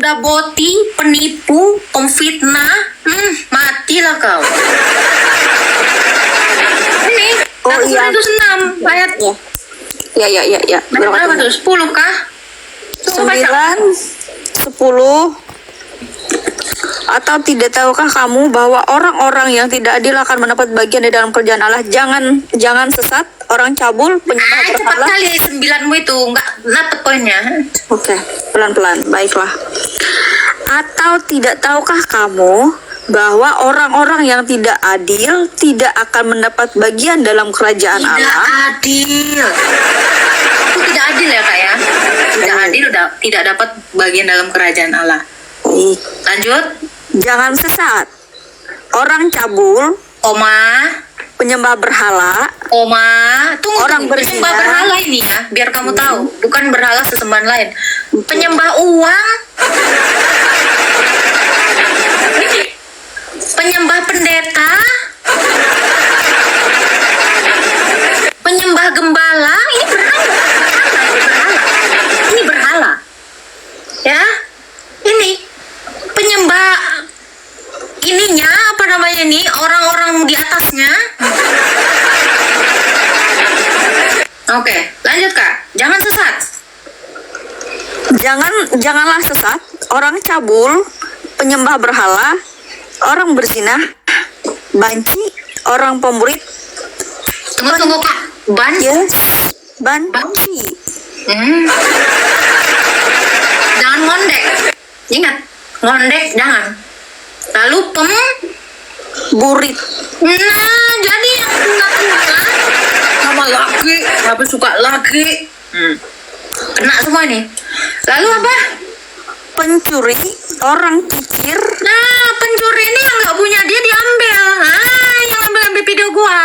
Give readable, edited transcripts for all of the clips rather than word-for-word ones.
udah boti, penipu, pemfitnah, matilah kau. Ini iya. 106 ayatnya. Ya. Berapa tuh? 10 kah? 9, 10. Atau tidak tahukah kamu bahwa orang-orang yang tidak adil akan mendapat bagian di dalam kerjaan Allah? Jangan sesat, orang cabul, penyembah Cepat berhala. kali 9-mu itu, nggak dapet poinnya. Oke, pelan-pelan, baiklah. Atau tidak tahukah kamu bahwa orang-orang yang tidak adil tidak akan mendapat bagian dalam kerajaan Tidak Allah? adil. Itu tidak adil ya kak ya? Tidak adil, tidak dapat bagian dalam kerajaan Allah. Baik. Lanjut. Jangan sesat, orang cabul, penyembah berhala, Tunggu, Orang berzina. penyembah berhala ini ya, biar kamu tahu, bukan berhala sesembahan lain. Penyembah uang, penyembah pendeta, penyembah gembala, ini berhala. Ini berhala. Ya, ini penyembah ininya apa namanya nih, orang-orang di atasnya. Oke, lanjut kak. Jangan sesat. Janganlah sesat, orang cabul, penyembah berhala, orang berzina, banci, orang pemurit. Tunggu kak. Banci. Jangan ngondek. Ingat, ngondek jangan. Lalu burit. Nah, jadi yang suka sama laki, tapi suka laki. Kena semua nih. Lalu apa? Pencuri, orang kikir. Nah, pencuri ini yang nggak punya dia diambil. Yang ambil video gua.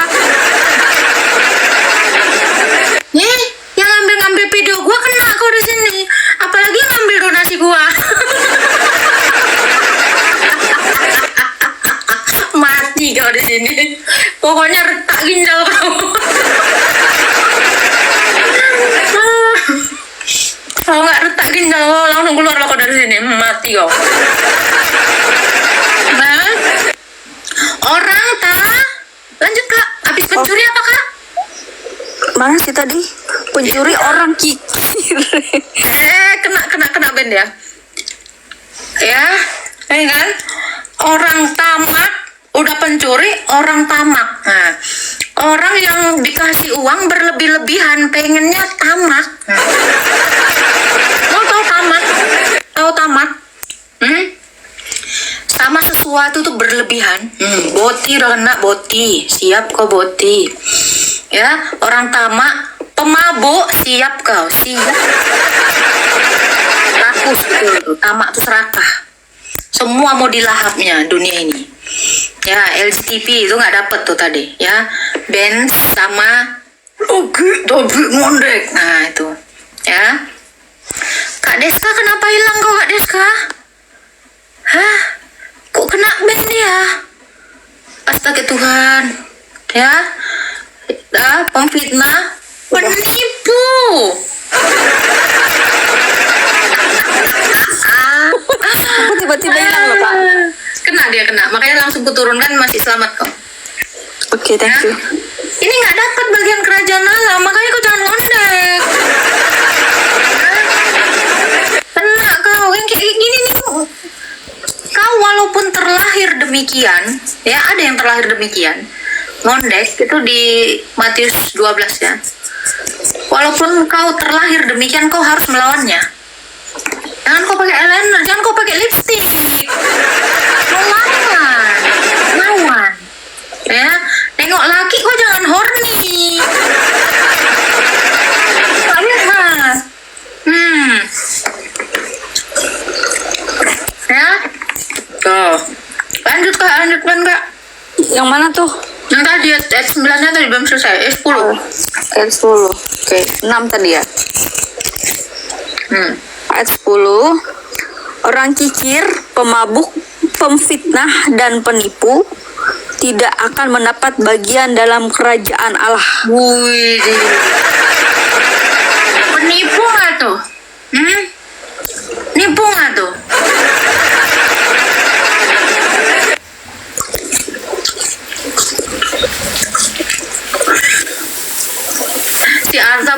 Nih, yang ngambil video gua kena kau di sini. Apalagi yang ngambil donasi gua. Mati kau di sini. Pokoknya retak ginjal kau. Kalau nggak retak ginjal kau langsung keluar kau dari sini. Mati kau. Nah, orang lanjut kak. Habis pencuri apa kak? Mana sih tadi? Pencuri, orang kikir. Kena band ya. Ya kan? Orang tamak udah pencuri, orang tamak. Nah, orang yang dikasih uang berlebih-lebihan, pengennya tamak. Mau tahu tamak? Tahu tamak? Sama sesuatu tuh berlebihan. Boti udah kena boti, siap kau boti. Ya, orang tamak, pemabuk, siap kau, siap. Rakus betul, tamak tuh serakah. Semua mau dilahapnya dunia ini. Ya, LGTV itu nggak dapet tuh tadi. Ya, Benz sama Dobi ngondek. Nah itu. Ya. Kak Deska kenapa hilang kok Kak Deska? Hah? Kok kena band dia? Astaga Tuhan. Ya. Pemfitnah, penipu. Aku tiba-tiba hilang loh Pak. Kena. Makanya langsung kuturunkan, masih selamat kok. Oke, thank you. Ini nggak dapat bagian kerajaan Allah, makanya kau jangan ngondek. Kena kau, yang kayak gini nih. Kau walaupun terlahir demikian, ya ada yang terlahir demikian. Ngondek itu di Matius 12 ya. Walaupun kau terlahir demikian, kau harus melawannya. Jangan kau pakai eyeliner, jangan kau pakai lipstick. Lawan. Ya, nengok laki kau jangan horny. Lihat. Ya. Tuh. Lanjut Kak. Yang mana tuh? Yang tadi ayat 9-nya tadi belum selesai. Ayat 10. Ayat 10. Oke, 6 tadi ya. Ayat 10. Orang kikir, pemabuk, pemfitnah dan penipu tidak akan mendapat bagian dalam kerajaan Allah. Wih. Penipu nggak tuh? Nipu nggak tuh?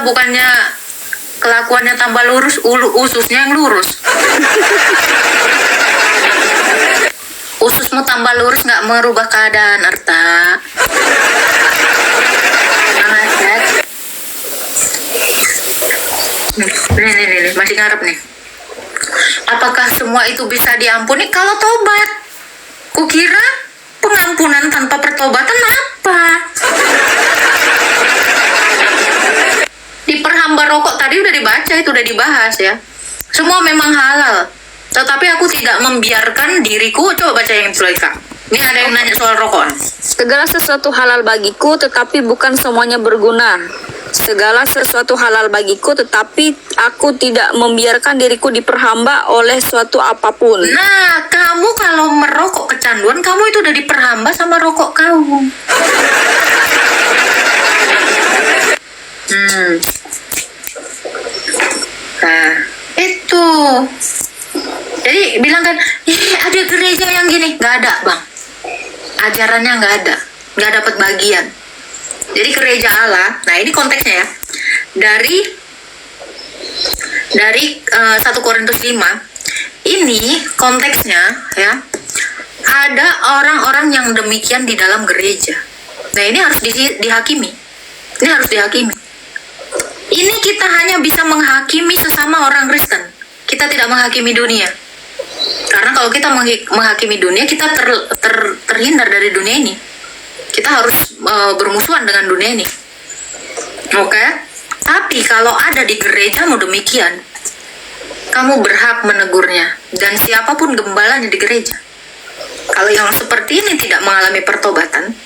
bukannya kelakuannya tambah lurus, ususnya yang lurus. Ususmu tambah lurus nggak merubah keadaan, Arta. Semangat, ya. Nih, masih ngarep nih. Apakah semua itu bisa diampuni kalau tobat? Kukira pengampunan tanpa pertobatan apa? Di perhamba rokok tadi udah dibaca, itu udah dibahas ya. Semua memang halal, tetapi aku tidak membiarkan diriku. Coba baca yang itu lagi, Kak. Ini ada yang nanya soal rokok. Segala sesuatu halal bagiku, tetapi bukan semuanya berguna. Segala sesuatu halal bagiku, tetapi aku tidak membiarkan diriku diperhamba oleh suatu apapun. Nah, kamu kalau merokok kecanduan, kamu itu udah diperhamba sama rokok kamu. Nah, itu. Jadi bilang kan, ada gereja yang gini. Nggak ada, Bang. Ajarannya nggak ada. Nggak dapat bagian. Jadi gereja Allah, nah ini konteksnya ya. Dari 1 Korintus 5, ini konteksnya ya. Ada orang-orang yang demikian di dalam gereja. Nah, ini harus dihakimi. Ini harus dihakimi. Ini kita hanya bisa menghakimi sesama orang Kristen. Kita tidak menghakimi dunia. Karena kalau kita menghakimi dunia, kita terhindar dari dunia ini. Kita harus bermusuhan dengan dunia ini. Oke? Tapi kalau ada di gerejamu demikian, kamu berhak menegurnya. Dan siapapun gembalanya di gereja. Kalau yang seperti ini tidak mengalami pertobatan,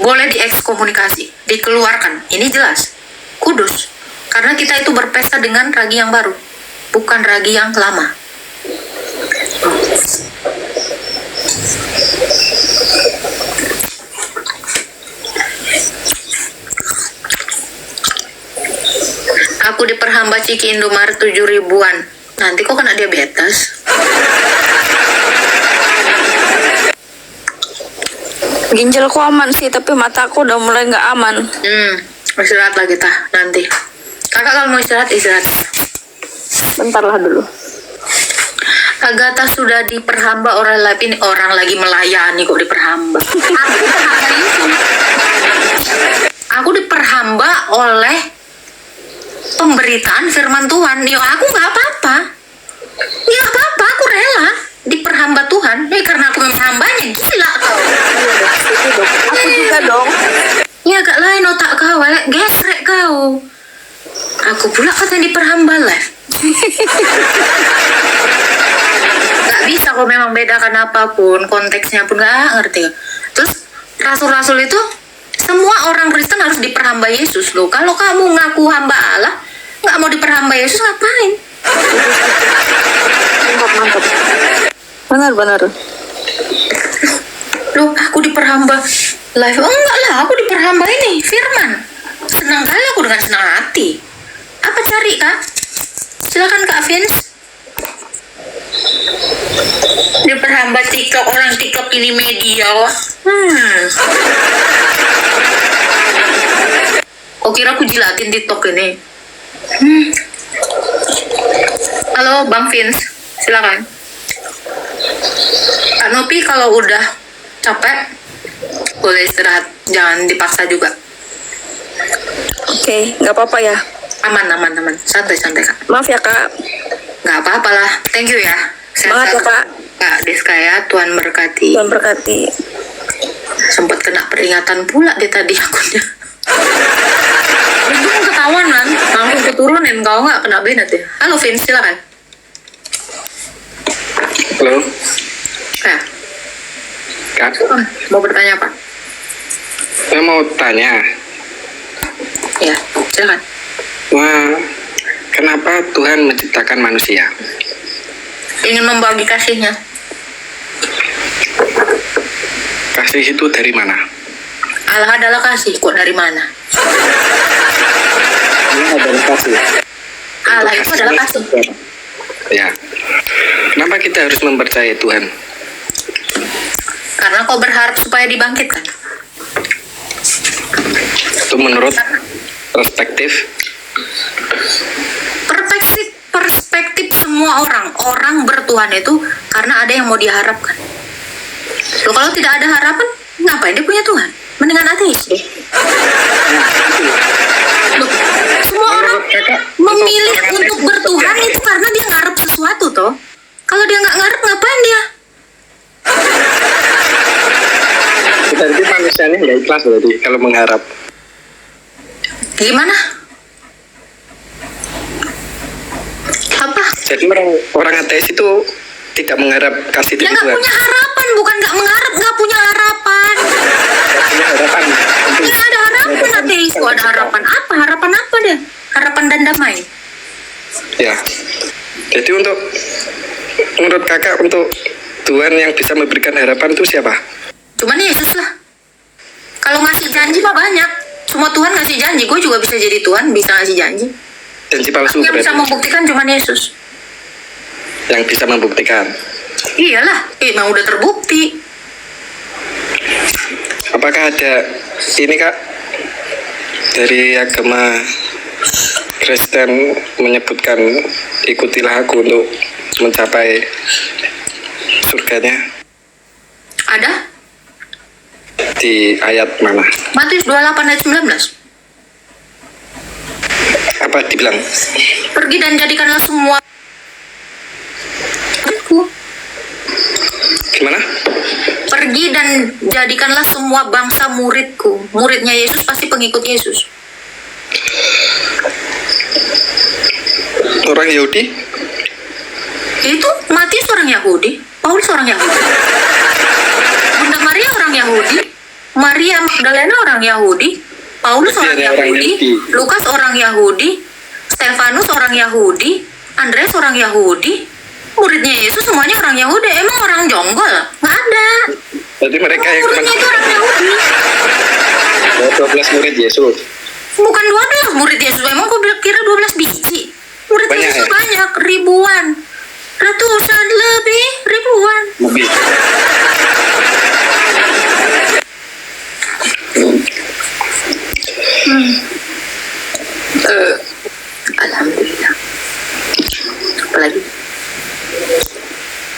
boleh diekskomunikasi, dikeluarkan. Ini jelas. Kudus. Karena kita itu berpesta dengan ragi yang baru, bukan ragi yang lama. Aku diperhamba Ciki Indomaret 7 ribuan. Nanti kok kena diabetes. Ginjalku aman sih, tapi mataku udah mulai nggak aman. Istirahat lagi tah nanti. Kakak kalau mau istirahat. Bentar lah dulu. Agatha sudah diperhamba orang lain. Ini orang lagi melayani kok diperhamba. Aku diperhamba oleh pemberitaan firman Tuhan. Ya aku nggak apa-apa. Ya apa-apa, aku rela diperhamba Tuhan. Ya karena aku memang hambanya. Gila kau. Aku juga dong. Ya agak lain otak kau, gesrek kau. Aku pula katanya diperhamba live. Gak bisa kok memang bedakan apapun, konteksnya pun gak ngerti. Terus rasul-rasul itu semua orang Kristen harus diperhamba Yesus loh. Kalau kamu ngaku hamba Allah, gak mau diperhamba Yesus ngapain? Mantap. Benar. Loh, aku diperhamba live. Oh enggak lah, aku diperhamba ini firman. Senang kali aku dengan senang hati. Apa cari, Kak? Silakan Kak Vince. Diperhamba TikTok, orang TikTok ini media. Oh, kira aku jilatin TikTok ini. Halo Bang Vince, silakan. Kak Nopi kalau udah capek boleh istirahat, jangan dipaksa juga. Oke, nggak apa-apa ya. Aman, santai Kak. Maaf ya Kak. Nggak apa-apa lah, thank you ya. Semangat ya Kak. Kak Deska ya, Tuhan berkati. Tuhan berkati. Sempat kena peringatan pula dia tadi akunnya. Itu kan ketahuan kan, langsung keturunin. Kau nggak kena benet ya. Halo Vince, silakan. Halo, Ya, Kak. mau bertanya apa? Saya mau tanya, Ya, silakan. kenapa Tuhan menciptakan manusia? Ingin membagi kasihnya. Kasih itu dari mana? Allah adalah kasih, kok dari mana? Allah adalah kasih. Allah itu adalah kasih. Ya. Kenapa kita harus mempercayai Tuhan? Karena kau berharap supaya dibangkitkan. Itu menurut perspektif Perspektif semua orang bertuhan itu karena ada yang mau diharapkan. Loh, kalau tidak ada harapan, ngapain dia punya Tuhan? Mendingan ateis deh. Loh, semua orang memilih untuk bertuhan itu karena dia ngarep sesuatu toh. Kalau dia nggak ngarep, ngapain dia? Berarti manusianya nggak ikhlas berarti kalau mengharap. Gimana? Apa? Jadi orang ateis itu tidak mengharap kasih Dia dari nggak Tuhan. punya harapan, bukan nggak mengharap, nggak punya harapan. Punya harapan. Nggak ada harapan ateis. Tuh ada harapan apa? Harapan apa dia? Harapan dan damai. Ya. Jadi menurut kakak untuk Tuhan yang bisa memberikan harapan itu siapa? Cuman Yesus lah. Kalau ngasih janji mah banyak. Semua Tuhan ngasih janji. Gue juga bisa jadi Tuhan, bisa ngasih janji. Janji palsu Tapi yang bisa berarti. membuktikan cuman Yesus. Yang bisa membuktikan. Iyalah, emang udah terbukti. Apakah ada ini kak dari agama Kristen menyebutkan ikutilah aku untuk mencapai surganya Ada? di ayat mana? Matius 28 ayat 19. Apa dibilang? Pergi dan jadikanlah semua Gimana? Pergi dan jadikanlah semua bangsa muridku. Muridnya Yesus pasti pengikut Yesus. Orang Yahudi? Itu Matius orang Yahudi, Paulus orang Yahudi, Bunda Maria orang Yahudi, Maria Magdalena orang Yahudi, Paulus orang Iya, orang Yahudi, Yahudi. Lukas orang Yahudi, Stefanus orang Yahudi, Andreas orang Yahudi, muridnya Yesus semuanya orang Yahudi. Emang orang jonggol? Nggak ada. Jadi mereka yang Muridnya itu orang Yahudi. 12 murid Yesus. Bukan 12 murid Yesus, memang gue kira 12 biji. Murid Banyak, Yesus ya? banyak, ribuan. Ratusan lebih, ribuan. Lebih. Alhamdulillah. Apalagi?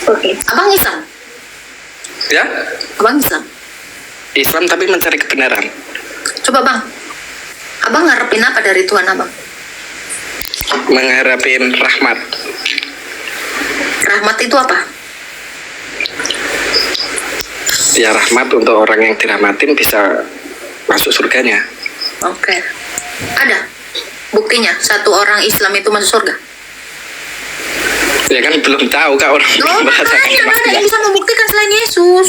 Oke. Abang Islam? Ya? Abang Islam? Islam tapi mencari kebenaran. Coba bang. Abang ngarepin apa dari Tuhan abang? Mengharapin rahmat. Rahmat itu apa? Ya rahmat untuk orang yang dirahmatin bisa masuk surganya. Oke. Ada buktinya satu orang Islam itu masuk surga? Ya kan belum tahu kak orang Oh, bahasa makanya nggak ada yang bisa membuktikan selain Yesus.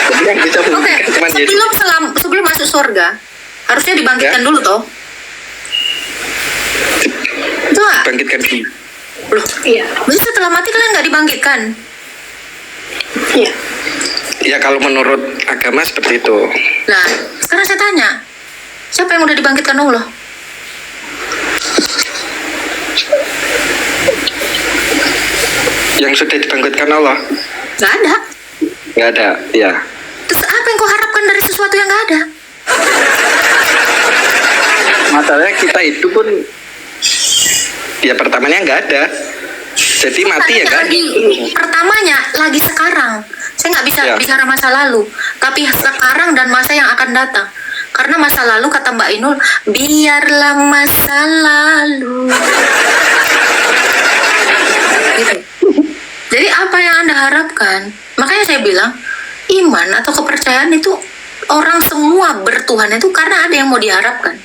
Jadi yang bisa Oke, membuktikan cuma Yesus. sebelum masuk surga, harusnya dibangkitkan Ya. dulu toh. Itu nggak? Bangkitkan dulu. Loh, iya. Berarti setelah mati kalian nggak dibangkitkan? Iya. Ya kalau menurut agama seperti itu. Nah, sekarang saya tanya, siapa yang udah dibangkitkan Allah? Yang sudah dibangkitkan Allah Nggak ada. nggak ada. Ya. Terus apa yang kau harapkan dari sesuatu yang nggak ada? Masalahnya kita itu pun ya pertamanya nggak ada. Jadi mati ya kan? Lagi pertamanya, lagi sekarang. Saya nggak bisa Ya. bicara masa lalu, tapi sekarang dan masa yang akan datang. Karena masa lalu kata Mbak Inul, biarlah masa lalu. Gitu. Jadi apa yang Anda harapkan? Makanya saya bilang, iman atau kepercayaan itu orang semua bertuhan itu karena ada yang mau diharapkan.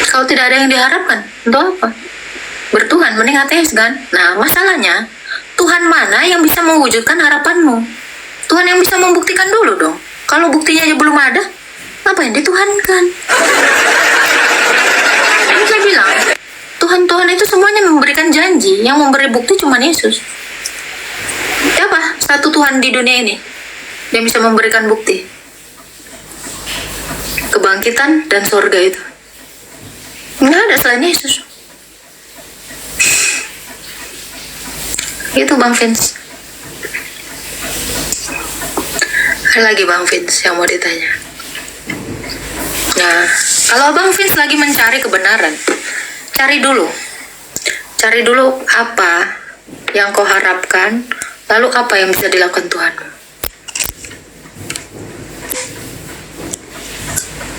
Kalau tidak ada yang diharapkan, untuk apa? Bertuhan, mending ateis kan? Nah, masalahnya, Tuhan mana yang bisa mewujudkan harapanmu? Tuhan yang bisa membuktikan dulu dong. Kalau buktinya aja belum ada, ngapain dituhankan? Ini saya bilang, Tuhan-Tuhan itu semuanya memberikan janji, yang memberi bukti cuma Yesus. Siapa satu Tuhan di dunia ini yang bisa memberikan bukti? Kebangkitan dan surga itu. Nggak ada selain Yesus. Itu Bang Vince. Ada lagi Bang Vince yang mau ditanya? Nah, kalau Abang Vince lagi mencari kebenaran, cari dulu apa yang kau harapkan, lalu apa yang bisa dilakukan Tuhan.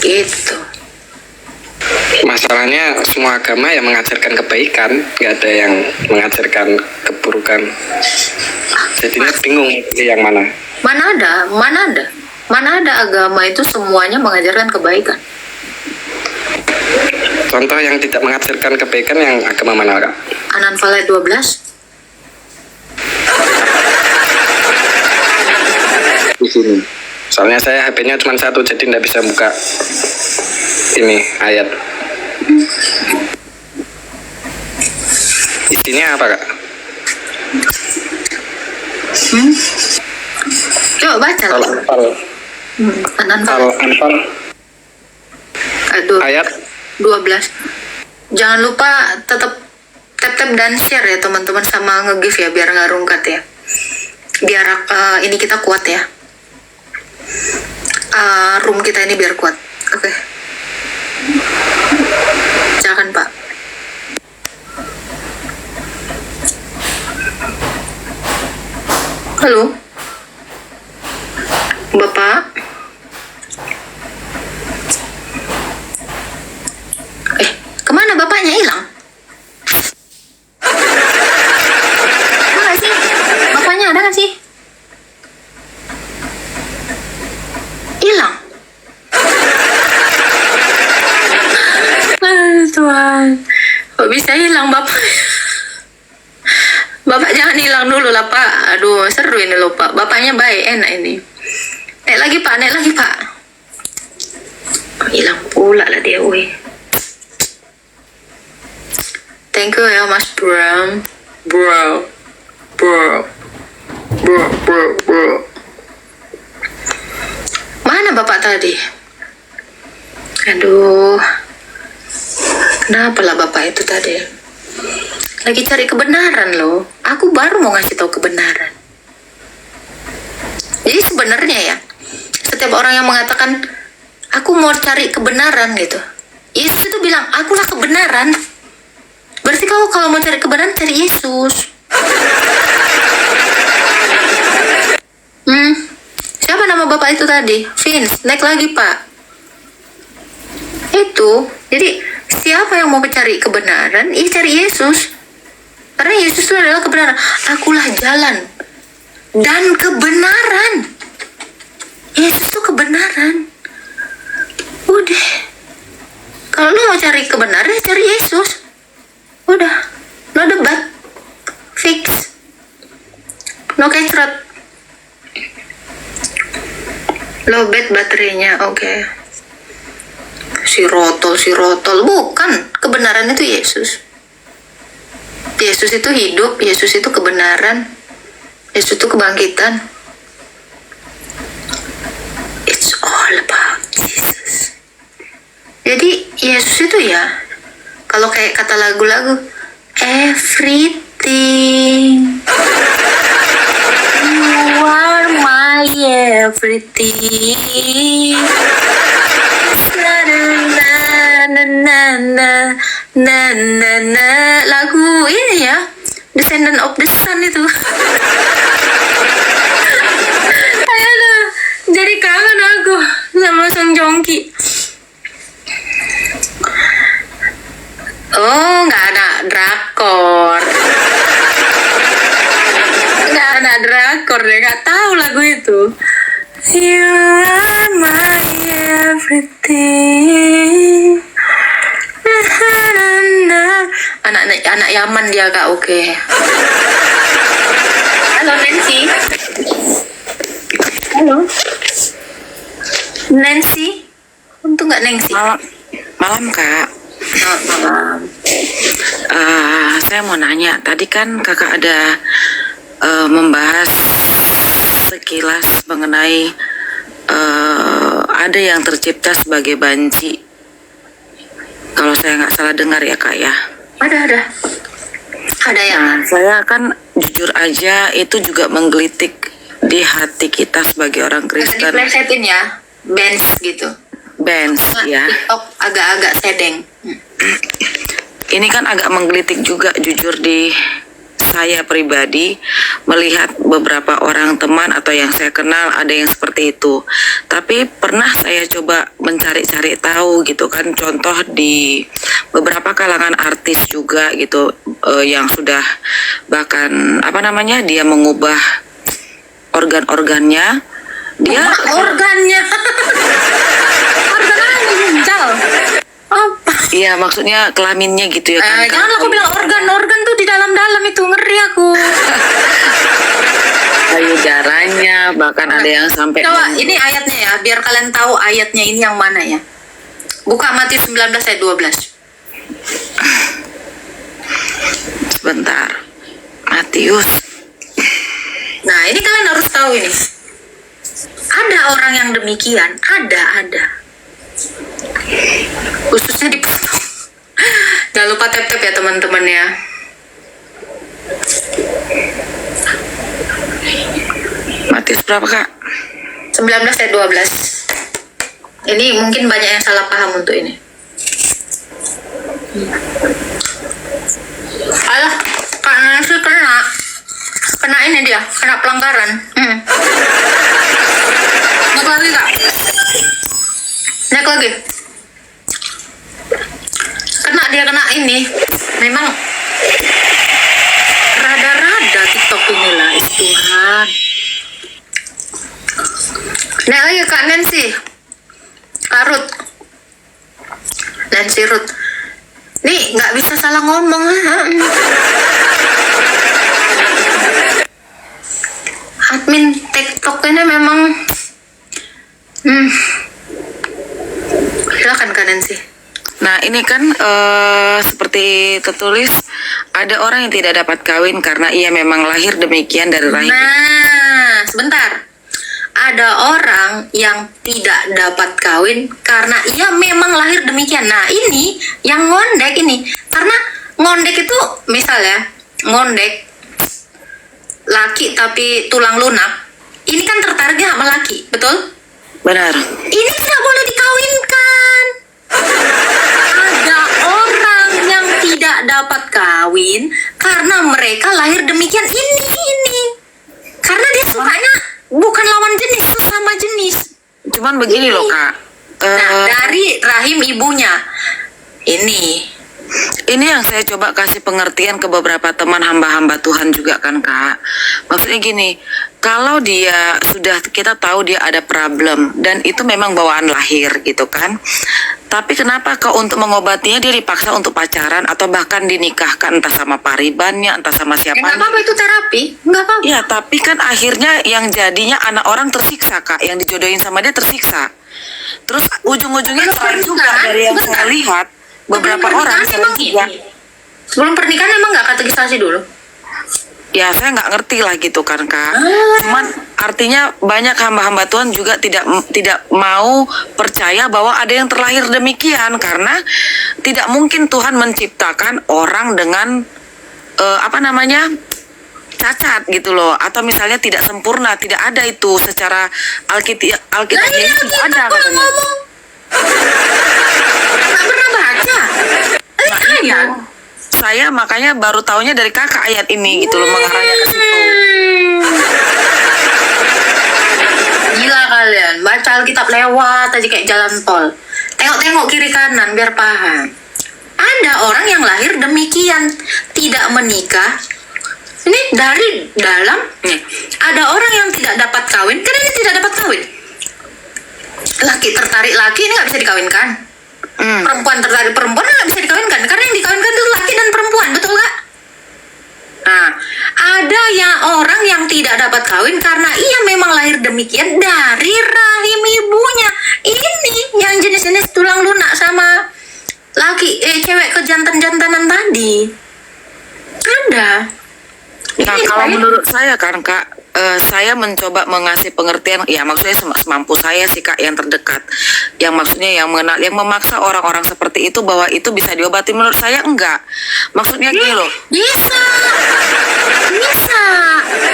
Gitu. Masalahnya semua agama yang mengajarkan kebaikan, nggak ada yang mengajarkan keburukan. Jadinya bingung yang mana. Mana ada agama itu semuanya mengajarkan kebaikan. Contoh yang tidak mengajarkan kebaikan yang agama mana, Kak? An-Anfal ayat 12. Di sini. Soalnya saya HP-nya cuma satu, jadi nggak bisa buka ini ayat. Isinya apa, Kak? Coba baca lah. Al-Anfal. An-Anfal Al-Anfal ayat 12. Jangan lupa tetap tap dan share ya teman-teman, sama nge-give ya biar nggak rungkat ya. Biar ini kita kuat ya. Room kita ini biar kuat. Oke. Silakan Pak. Halo. Bapak. Kemana bapaknya hilang? Ada nggak sih? Bapaknya ada nggak sih? Hilang. Tuhan, kok bisa hilang bapak? Bapak jangan hilang dulu lah Pak. Aduh, seru ini loh Pak. Bapaknya baik, enak ini. Naik lagi Pak. Hilang pula lah dia, weh. Thank you ya Mas Bram. Bro. Mana bapak tadi? Aduh. Kenapa lah bapak itu tadi? Lagi cari kebenaran loh. Aku baru mau ngasih tahu kebenaran. Jadi sebenarnya ya, setiap orang yang mengatakan aku mau cari kebenaran gitu, Yesus itu bilang akulah kebenaran. Berarti kalau mau cari kebenaran, cari Yesus. Siapa nama bapak itu tadi? Vince, naik lagi Pak. Itu, jadi siapa yang mau mencari kebenaran, cari Yesus. Karena Yesus itu adalah kebenaran. Akulah jalan dan kebenaran. Yesus itu kebenaran. Udah. Kalau lu mau cari kebenaran, cari Yesus. Udah, no debat, fix, no kecrot, lowbat baterainya, oke. Si rotol, bukan, kebenaran itu Yesus. Yesus itu hidup, Yesus itu kebenaran, Yesus itu kebangkitan. It's all about Jesus. Jadi Yesus itu ya, kalau kayak kata lagu-lagu, everything, you are my everything. Na lagu ini ya, Descendant of the Sun itu. Ayolah, jadi kangen aku sama Song Joong Ki. Oh, nggak ada drakor. Nggak ada drakor deh, nggak tahu lagu itu. You are my everything. Anak Yaman dia Kak, oke. Halo Nancy. Halo. Nancy. Untung nggak Nancy. Malam Kak. Malam. Saya mau nanya, tadi kan kakak ada membahas sekilas mengenai ada yang tercipta sebagai banci. Kalau saya nggak salah dengar ya Kak ya. Ada yang. Saya kan jujur aja itu juga menggelitik di hati kita sebagai orang Kristen. Diplesetin ya, bench gitu. Benz ya. TikTok agak-agak sedeng. Ini kan agak menggelitik juga jujur di saya pribadi melihat beberapa orang teman atau yang saya kenal ada yang seperti itu. Tapi pernah saya coba mencari-cari tahu gitu kan, contoh di beberapa kalangan artis juga gitu, yang sudah bahkan dia mengubah organ-organnya. Dia Organnya. Organ ginjal. Apa? iya maksudnya kelaminnya gitu ya kan. Jangan aku bilang organ tuh di dalam-dalam itu, ngeri aku. Payudaranya bahkan ada yang sampai Coba ini ayatnya ya, biar kalian tahu ayatnya ini yang mana ya. Buka Matius 19 ayat 12. sebentar. Matius. Nah, ini kalian harus tahu ini. Ada orang yang demikian, ada. Khususnya di foto. Jangan lupa tap-tap ya teman-teman ya. Matius berapa kak? 19 ayat 12. Ini mungkin banyak yang salah paham untuk ini. Alah, karena sih kena ini dia, kena pelanggaran. Naik lagi kak. Naik lagi. Kena ini. Memang rada-rada TikTok inilah, Tuhan. Naik lagi kak Nancy. Karut. Nancy Ruth. Nih nggak bisa salah ngomong. Admin TikTok ini memang silakan Kak Nancy. Nah ini kan seperti tertulis ada orang yang tidak dapat kawin karena ia memang lahir demikian dari rahim. Nah, sebentar. Ada orang yang tidak dapat kawin karena ia memang lahir demikian. Nah, ini yang ngondek ini. Karena ngondek itu misalnya ngondek laki tapi tulang lunak. Ini kan tertariknya sama laki, betul? Benar. Ini tidak boleh dikawinkan. Ada orang yang tidak dapat kawin karena mereka lahir demikian ini. Karena dia sukanya bukan lawan jenis, sesama jenis. Cuman begini loh kak. Nah, dari rahim ibunya. Ini yang saya coba kasih pengertian ke beberapa teman hamba-hamba Tuhan juga kan kak. Maksudnya gini, kalau dia sudah kita tahu dia ada problem dan itu memang bawaan lahir gitu kan. Tapi kenapa kok untuk mengobatinya dia dipaksa untuk pacaran atau bahkan dinikahkan entah sama paribannya, entah sama siapa? Nggak apa-apa itu terapi, nggak apa-apa. Ya, tapi kan akhirnya yang jadinya anak orang tersiksa kak, yang dijodohin sama dia tersiksa. Terus ujung-ujungnya selain juga dari yang saya lihat beberapa orang sering juga. Sebelum pernikahan emang nggak kategorisasi dulu? Ya saya nggak ngerti lah gitu kan kak. Cuman artinya banyak hamba-hamba Tuhan juga tidak mau percaya bahwa ada yang terlahir demikian karena tidak mungkin Tuhan menciptakan orang dengan cacat gitu loh, atau misalnya tidak sempurna, tidak ada itu secara Alkitabiah tidak ada katanya. Nggak pernah baca. Ayat. Saya makanya baru taunya dari kakak ayat ini gitu loh, mengarahnya ke situ. Gila kalian, baca Alkitab lewat aja kayak jalan tol. Tengok-tengok kiri kanan biar paham. Ada orang yang lahir demikian, tidak menikah. Ini dari dalam nih. Ada orang yang tidak dapat kawin, karena ini tidak dapat kawin. Laki tertarik laki ini nggak bisa dikawinkan. Perempuan tertarik perempuan nggak bisa dikawinkan karena yang dikawinkan itu laki dan perempuan, betul nggak? Nah, ada yang orang yang tidak dapat kawin karena ia memang lahir demikian dari rahim ibunya. Ini yang jenis-jenis tulang lunak sama cewek kejantan-jantanan tadi. Ada. Nah kalau menurut saya kan kak, saya mencoba mengasih pengertian, ya maksudnya semampu saya sih kak yang terdekat, yang maksudnya yang mengenal, yang memaksa orang-orang seperti itu bahwa itu bisa diobati, menurut saya enggak. Maksudnya gini loh. Bisa.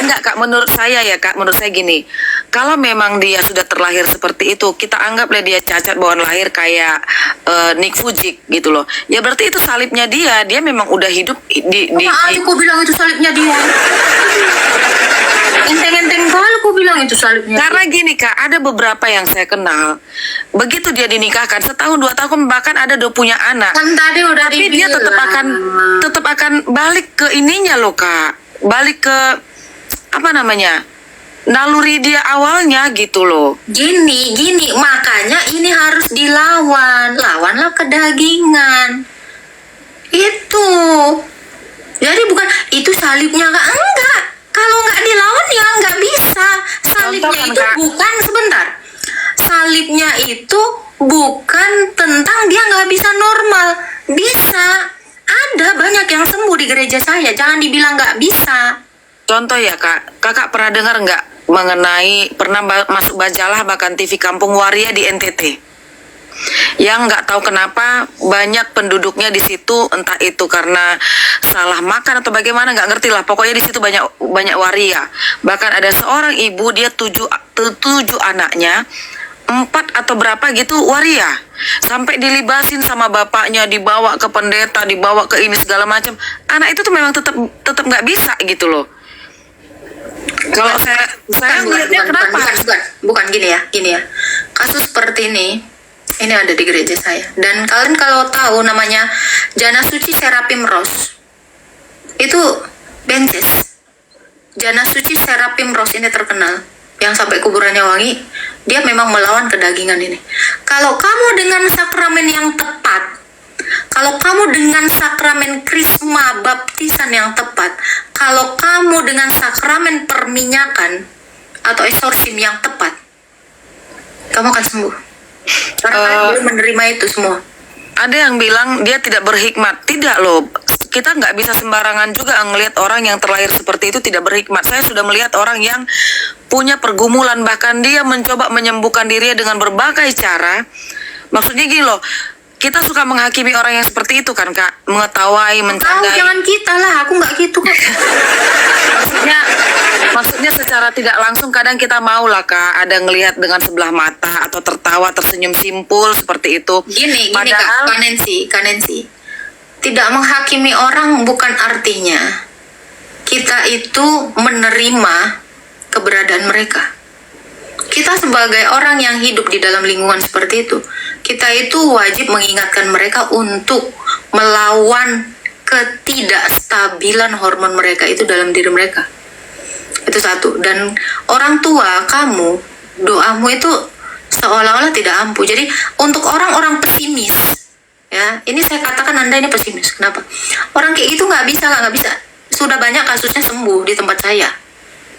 Enggak kak, menurut saya ya kak, menurut saya gini, kalau memang dia sudah terlahir seperti itu, kita anggaplah dia cacat bawaan lahir kayak Nick Fujik gitu loh. Ya berarti itu salibnya dia memang udah hidup di Aku bilang itu salibnya dia. Enteng-enteng kali aku bilang itu salibnya. Karena gini Kak, ada beberapa yang saya kenal, begitu dia dinikahkan setahun 2 tahun bahkan ada udah punya anak, Kan tadi udah tapi dia dibilang. tetap akan balik ke ininya loh Kak, balik ke apa namanya, naluri dia awalnya gitu loh. Gini, makanya ini harus dilawan. Lawanlah kedagingan. Itu. Jadi bukan itu salibnya enggak. Kalau nggak dilawan ya nggak bisa. Salibnya Contoh kan, itu Kak? bukan sebentar. Salibnya itu bukan tentang dia nggak bisa normal. Bisa. Ada banyak yang sembuh di gereja saya. Jangan dibilang nggak bisa. Contoh ya Kak, Kakak pernah dengar nggak mengenai pernah masuk majalah bahkan TV Kampung Waria di NTT? Yang nggak tahu kenapa banyak penduduknya di situ, entah itu karena salah makan atau bagaimana nggak ngerti lah, pokoknya di situ banyak waria. Bahkan ada seorang ibu, dia tujuh anaknya, 4 atau berapa gitu waria, sampai dilibasin sama bapaknya, dibawa ke pendeta, dibawa ke ini segala macam. Anak itu tuh memang tetap nggak bisa gitu loh. Kalau saya melihatnya kenapa? Bukan gini ya. Kasus seperti ini ada di gereja saya. Dan kalian kalau tahu namanya Jana Suci Serapim Ros, itu Bences. Jana Suci Serapim Ros ini terkenal, yang sampai kuburannya wangi. Dia memang melawan kedagingan ini. Kalau kamu dengan sakramen yang tepat, kalau kamu dengan sakramen krisma baptisan yang tepat, kalau kamu dengan sakramen perminyakan atau eksorsim yang tepat, kamu akan sembuh. Karena kalian belum menerima itu semua. Ada yang bilang dia tidak berhikmat. Tidak loh, kita nggak bisa sembarangan juga ngelihat orang yang terlahir seperti itu tidak berhikmat. Saya sudah melihat orang yang punya pergumulan, bahkan dia mencoba menyembuhkan dirinya dengan berbagai cara. Maksudnya gini loh, kita suka menghakimi orang yang seperti itu kan Kak, mengetawain, Tahu mencandai. jangan kita lah, aku nggak gitu kok. Maksudnya secara tidak langsung kadang kita mau lah Kak, ada ngelihat dengan sebelah mata atau tertawa, tersenyum simpul seperti itu. Gini Padahal Kak, Kanensi. Tidak menghakimi orang bukan artinya kita itu menerima keberadaan mereka. Kita sebagai orang yang hidup di dalam lingkungan seperti itu, kita itu wajib mengingatkan mereka untuk melawan ketidakstabilan hormon mereka itu dalam diri mereka. Itu satu. Dan orang tua kamu, doamu itu seolah-olah tidak ampuh. Jadi untuk orang-orang pesimis, ya, ini saya katakan Anda ini pesimis. Kenapa? Orang kayak gitu nggak bisa. Sudah banyak kasusnya sembuh di tempat saya.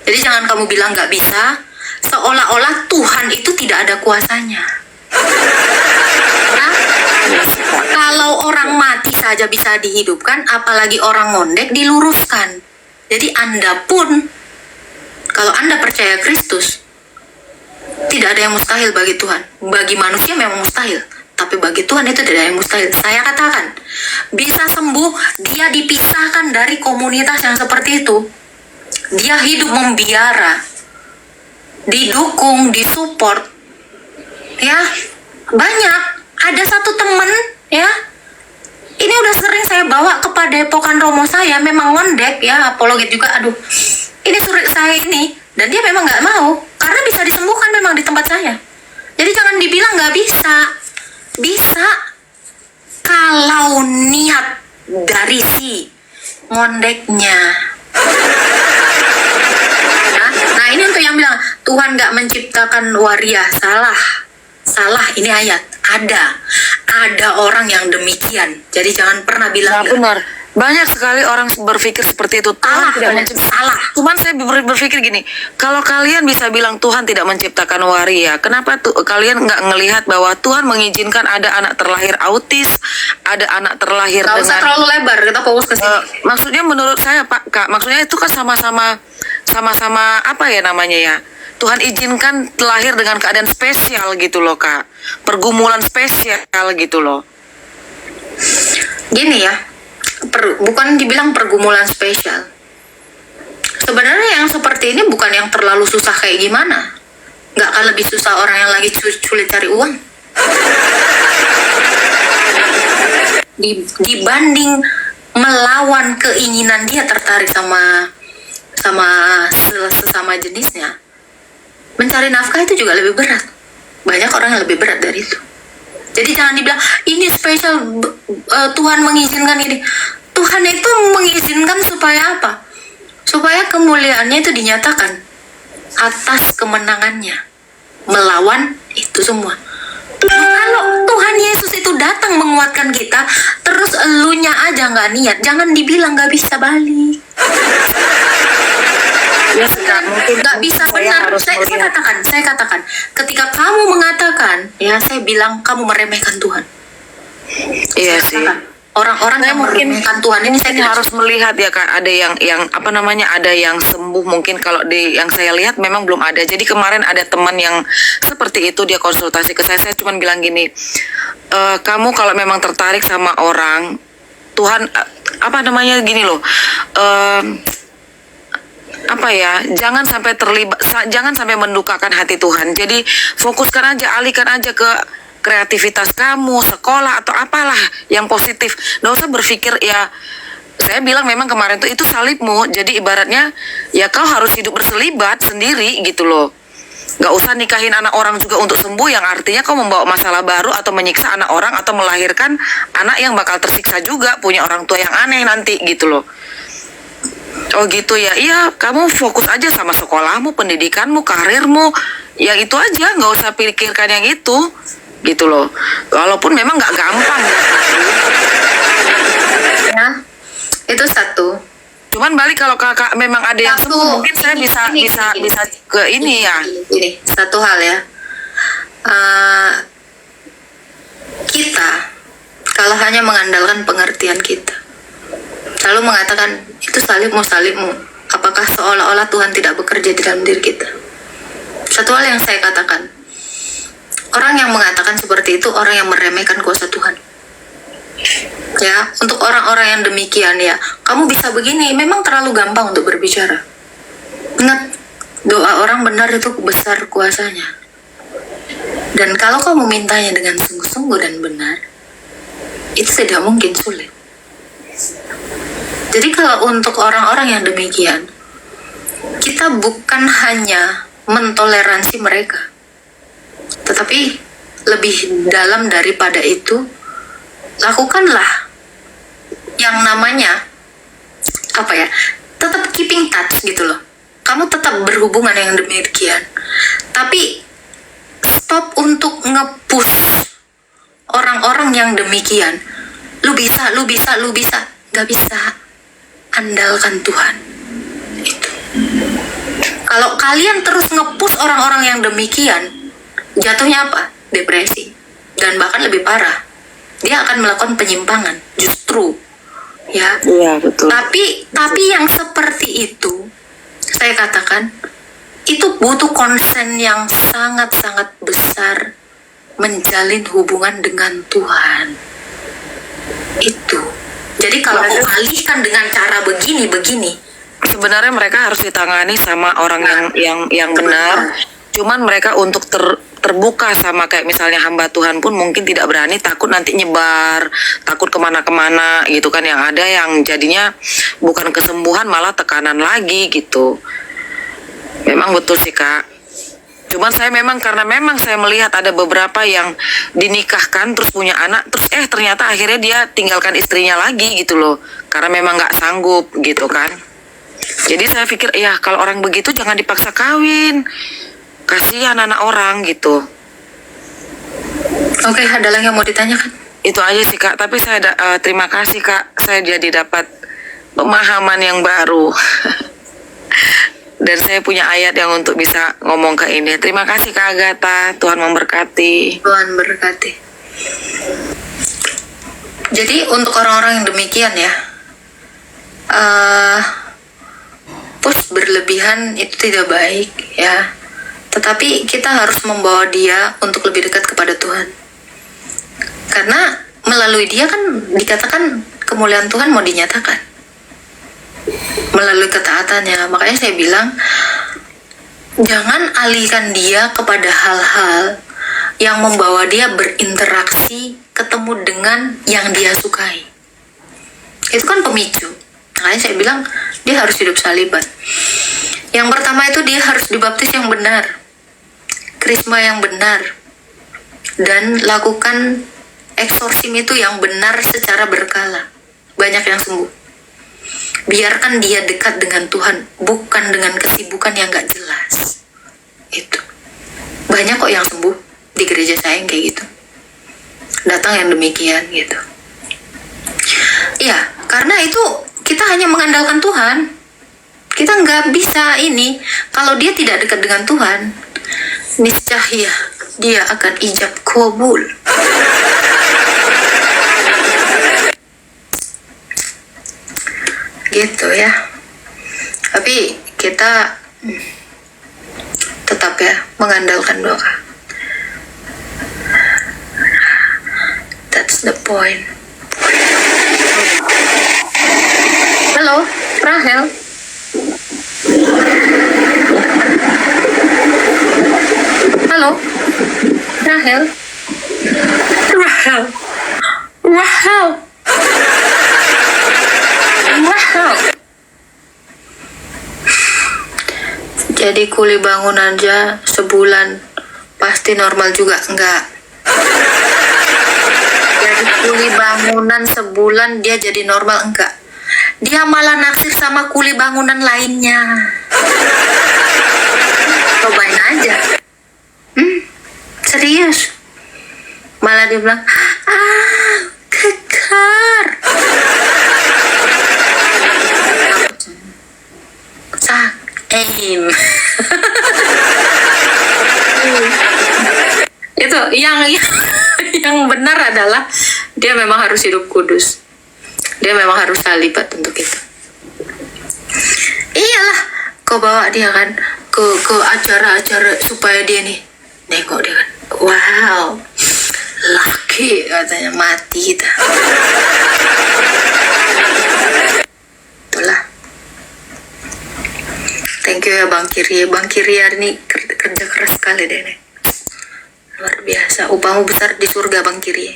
Jadi jangan kamu bilang nggak bisa, seolah-olah Tuhan itu tidak ada kuasanya. Nah, kalau orang mati saja bisa dihidupkan, apalagi orang ngondek diluruskan. Jadi Anda pun, kalau Anda percaya Kristus, tidak ada yang mustahil bagi Tuhan. Bagi manusia memang mustahil, tapi bagi Tuhan itu tidak ada yang mustahil. Saya katakan, bisa sembuh, dia dipisahkan dari komunitas yang seperti itu. Dia hidup membiara, didukung, disupport. Ya, banyak. Ada satu teman, ya, ini udah sering saya bawa ke padepokan Romo saya, memang ngondek, ya, apologet juga, aduh. Ini surat saya ini, dan dia memang nggak mau, karena bisa disembuhkan memang di tempat saya. Jadi jangan dibilang nggak bisa. Bisa. Kalau niat dari si ngondeknya. Nah, ini untuk yang bilang, Tuhan nggak menciptakan waria, salah, ini ayat. Ada orang yang demikian. Jadi jangan pernah bilang nah, benar. Banyak sekali orang berpikir seperti itu. Tuhan tidak menciptakan. salah. Cuman saya berpikir gini, kalau kalian bisa bilang Tuhan tidak menciptakan waria, kenapa kalian nggak ngelihat bahwa Tuhan mengizinkan ada anak terlahir autis, ada anak terlahir Nggak usah dengan terlalu lebar, kita fokus ke sini. maksudnya menurut saya Pak Kak, maksudnya itu kan sama-sama apa ya namanya ya? Tuhan izinkan lahir dengan keadaan spesial gitu loh Kak. Pergumulan spesial gitu loh. Gini ya, bukan dibilang pergumulan spesial. Sebenarnya yang seperti ini bukan yang terlalu susah kayak gimana. Nggak akan lebih susah orang yang lagi sulit cari uang. Dibanding melawan keinginan dia tertarik sama sesama jenisnya, mencari nafkah itu juga lebih berat. Banyak orang yang lebih berat dari itu. Jadi jangan dibilang ini spesial, Tuhan mengizinkan ini. Tuhan itu mengizinkan supaya apa? Supaya kemuliaannya itu dinyatakan atas kemenangannya melawan itu semua. Kalau Tuhan Yesus itu datang menguatkan kita, terus elunya aja nggak niat, jangan dibilang nggak bisa balik. Ya Kak, mungkin Nggak bisa saya benar. harus Saya melihat. katakan, ketika kamu mengatakan, ya saya bilang kamu meremehkan Tuhan. Iya sih. Orang-orang Saya yang mungkin meremehkan Tuhan ini saya tidak harus melihat ya Kak, ada yang apa namanya, ada yang sembuh. Mungkin kalau di yang saya lihat memang belum ada. Jadi kemarin ada teman yang seperti itu, dia konsultasi ke saya cuma bilang gini, kamu kalau memang tertarik sama orang, Tuhan apa namanya gini loh, apa ya, jangan sampai terlibat, jangan sampai mendukakan hati Tuhan. Jadi fokuskan aja, alihkan aja ke kreativitas kamu, sekolah atau apalah yang positif. Nggak usah berpikir ya, saya bilang memang kemarin tuh itu salibmu. Jadi ibaratnya ya kau harus hidup berselibat sendiri gitu loh. Nggak usah nikahin anak orang juga untuk sembuh, yang artinya kau membawa masalah baru atau menyiksa anak orang atau melahirkan anak yang bakal tersiksa juga, punya orang tua yang aneh nanti gitu loh. Oh gitu ya, iya kamu fokus aja sama sekolahmu, pendidikanmu, karirmu, yang itu aja, nggak usah pikirkan yang itu, gitu loh. Walaupun memang nggak gampang. ya. Itu satu. Cuman balik kalau kakak memang ada yang Satu, sembuh, mungkin saya bisa ke ini ya. Ini satu hal ya. Kita kalau hanya mengandalkan pengertian kita, selalu mengatakan itu salibmu, apakah seolah-olah Tuhan tidak bekerja di dalam diri kita? Satu hal yang saya katakan, orang yang mengatakan seperti itu orang yang meremehkan kuasa Tuhan. Ya, untuk orang-orang yang demikian ya, kamu bisa begini, memang terlalu gampang untuk berbicara. Ingat, doa orang benar itu besar kuasanya. Dan kalau kamu mintanya dengan sungguh-sungguh dan benar, itu tidak mungkin sulit. Jadi kalau untuk orang-orang yang demikian, kita bukan hanya mentoleransi mereka, tetapi lebih dalam daripada itu, lakukanlah yang namanya apa ya, tetap keeping touch gitu loh. Kamu tetap berhubungan yang demikian, tapi stop untuk nge-push orang-orang yang demikian. Lu bisa, gak bisa. Andalkan Tuhan. Itu. Kalau kalian terus nge-push orang-orang yang demikian, jatuhnya apa? Depresi. Dan bahkan lebih parah, dia akan melakukan penyimpangan, justru. Ya. Iya betul. Tapi yang seperti itu, saya katakan, itu butuh konsen yang sangat-sangat besar menjalin hubungan dengan Tuhan. Itu. Jadi kalau kau alihkan dengan cara begini, Sebenarnya mereka harus ditangani sama orang yang benar. Cuman mereka untuk terbuka sama kayak misalnya hamba Tuhan pun mungkin tidak berani, takut nanti nyebar, takut kemana-kemana gitu kan. Yang ada yang jadinya bukan kesembuhan malah tekanan lagi gitu. Memang betul sih Kak. Cuman saya memang karena memang saya melihat ada beberapa yang dinikahkan terus punya anak, terus ternyata akhirnya dia tinggalkan istrinya lagi gitu loh, karena memang nggak sanggup gitu kan. Jadi saya pikir ya kalau orang begitu jangan dipaksa kawin, kasihan anak orang gitu. Oke, ada lagi yang mau ditanyakan? Itu aja sih Kak, tapi saya terima kasih Kak, saya jadi dapat pemahaman yang baru. Dan saya punya ayat yang untuk bisa ngomong ke ini. Terima kasih Kak Agatha, Tuhan memberkati. Tuhan berkati. Jadi untuk orang-orang yang demikian ya, push berlebihan itu tidak baik ya. Tetapi kita harus membawa dia untuk lebih dekat kepada Tuhan. Karena melalui dia kan dikatakan kemuliaan Tuhan mau dinyatakan melalui ketaatannya. Makanya saya bilang Jangan alihkan dia kepada hal-hal yang membawa dia berinteraksi, ketemu dengan yang dia sukai. Itu kan pemicu. Makanya saya bilang dia harus hidup salibat. Yang pertama itu dia harus dibaptis yang benar, krisma yang benar, dan lakukan eksorsim itu yang benar secara berkala. Banyak yang sembuh. Biarkan dia dekat dengan Tuhan, bukan dengan kesibukan yang gak jelas. Itu banyak kok yang sembuh di gereja saya yang kayak gitu, datang yang demikian gitu. Iya, karena itu kita hanya mengandalkan Tuhan. Kita nggak bisa ini. Kalau dia tidak dekat dengan Tuhan, niscaya dia akan ijab kabul. Gitu ya. Tapi kita tetap ya mengandalkan doa. That's the point. Halo, Rahel. Halo, Rahel. Rahel. Rahel. Rahel. Jadi kuli bangun aja sebulan pasti normal juga? Enggak. Jadi kuli bangunan sebulan dia jadi normal? Enggak. Dia malah naksir sama kuli bangunan lainnya. Cobain aja. Serius. Malah dia bilang, kekar. Aim. Itu yang benar adalah dia memang harus hidup kudus. Dia memang harus salibat untuk itu. Iyalah, kau bawa dia kan ke acara-acara supaya dia nih nengok dia kan. Wow, laki katanya, mati kita. Itulah. Thank you ya Bang Kiri. Bang Kiri hari ini kerja keras sekali deh nih. Luar biasa. Upahmu besar di surga Bang Kiri.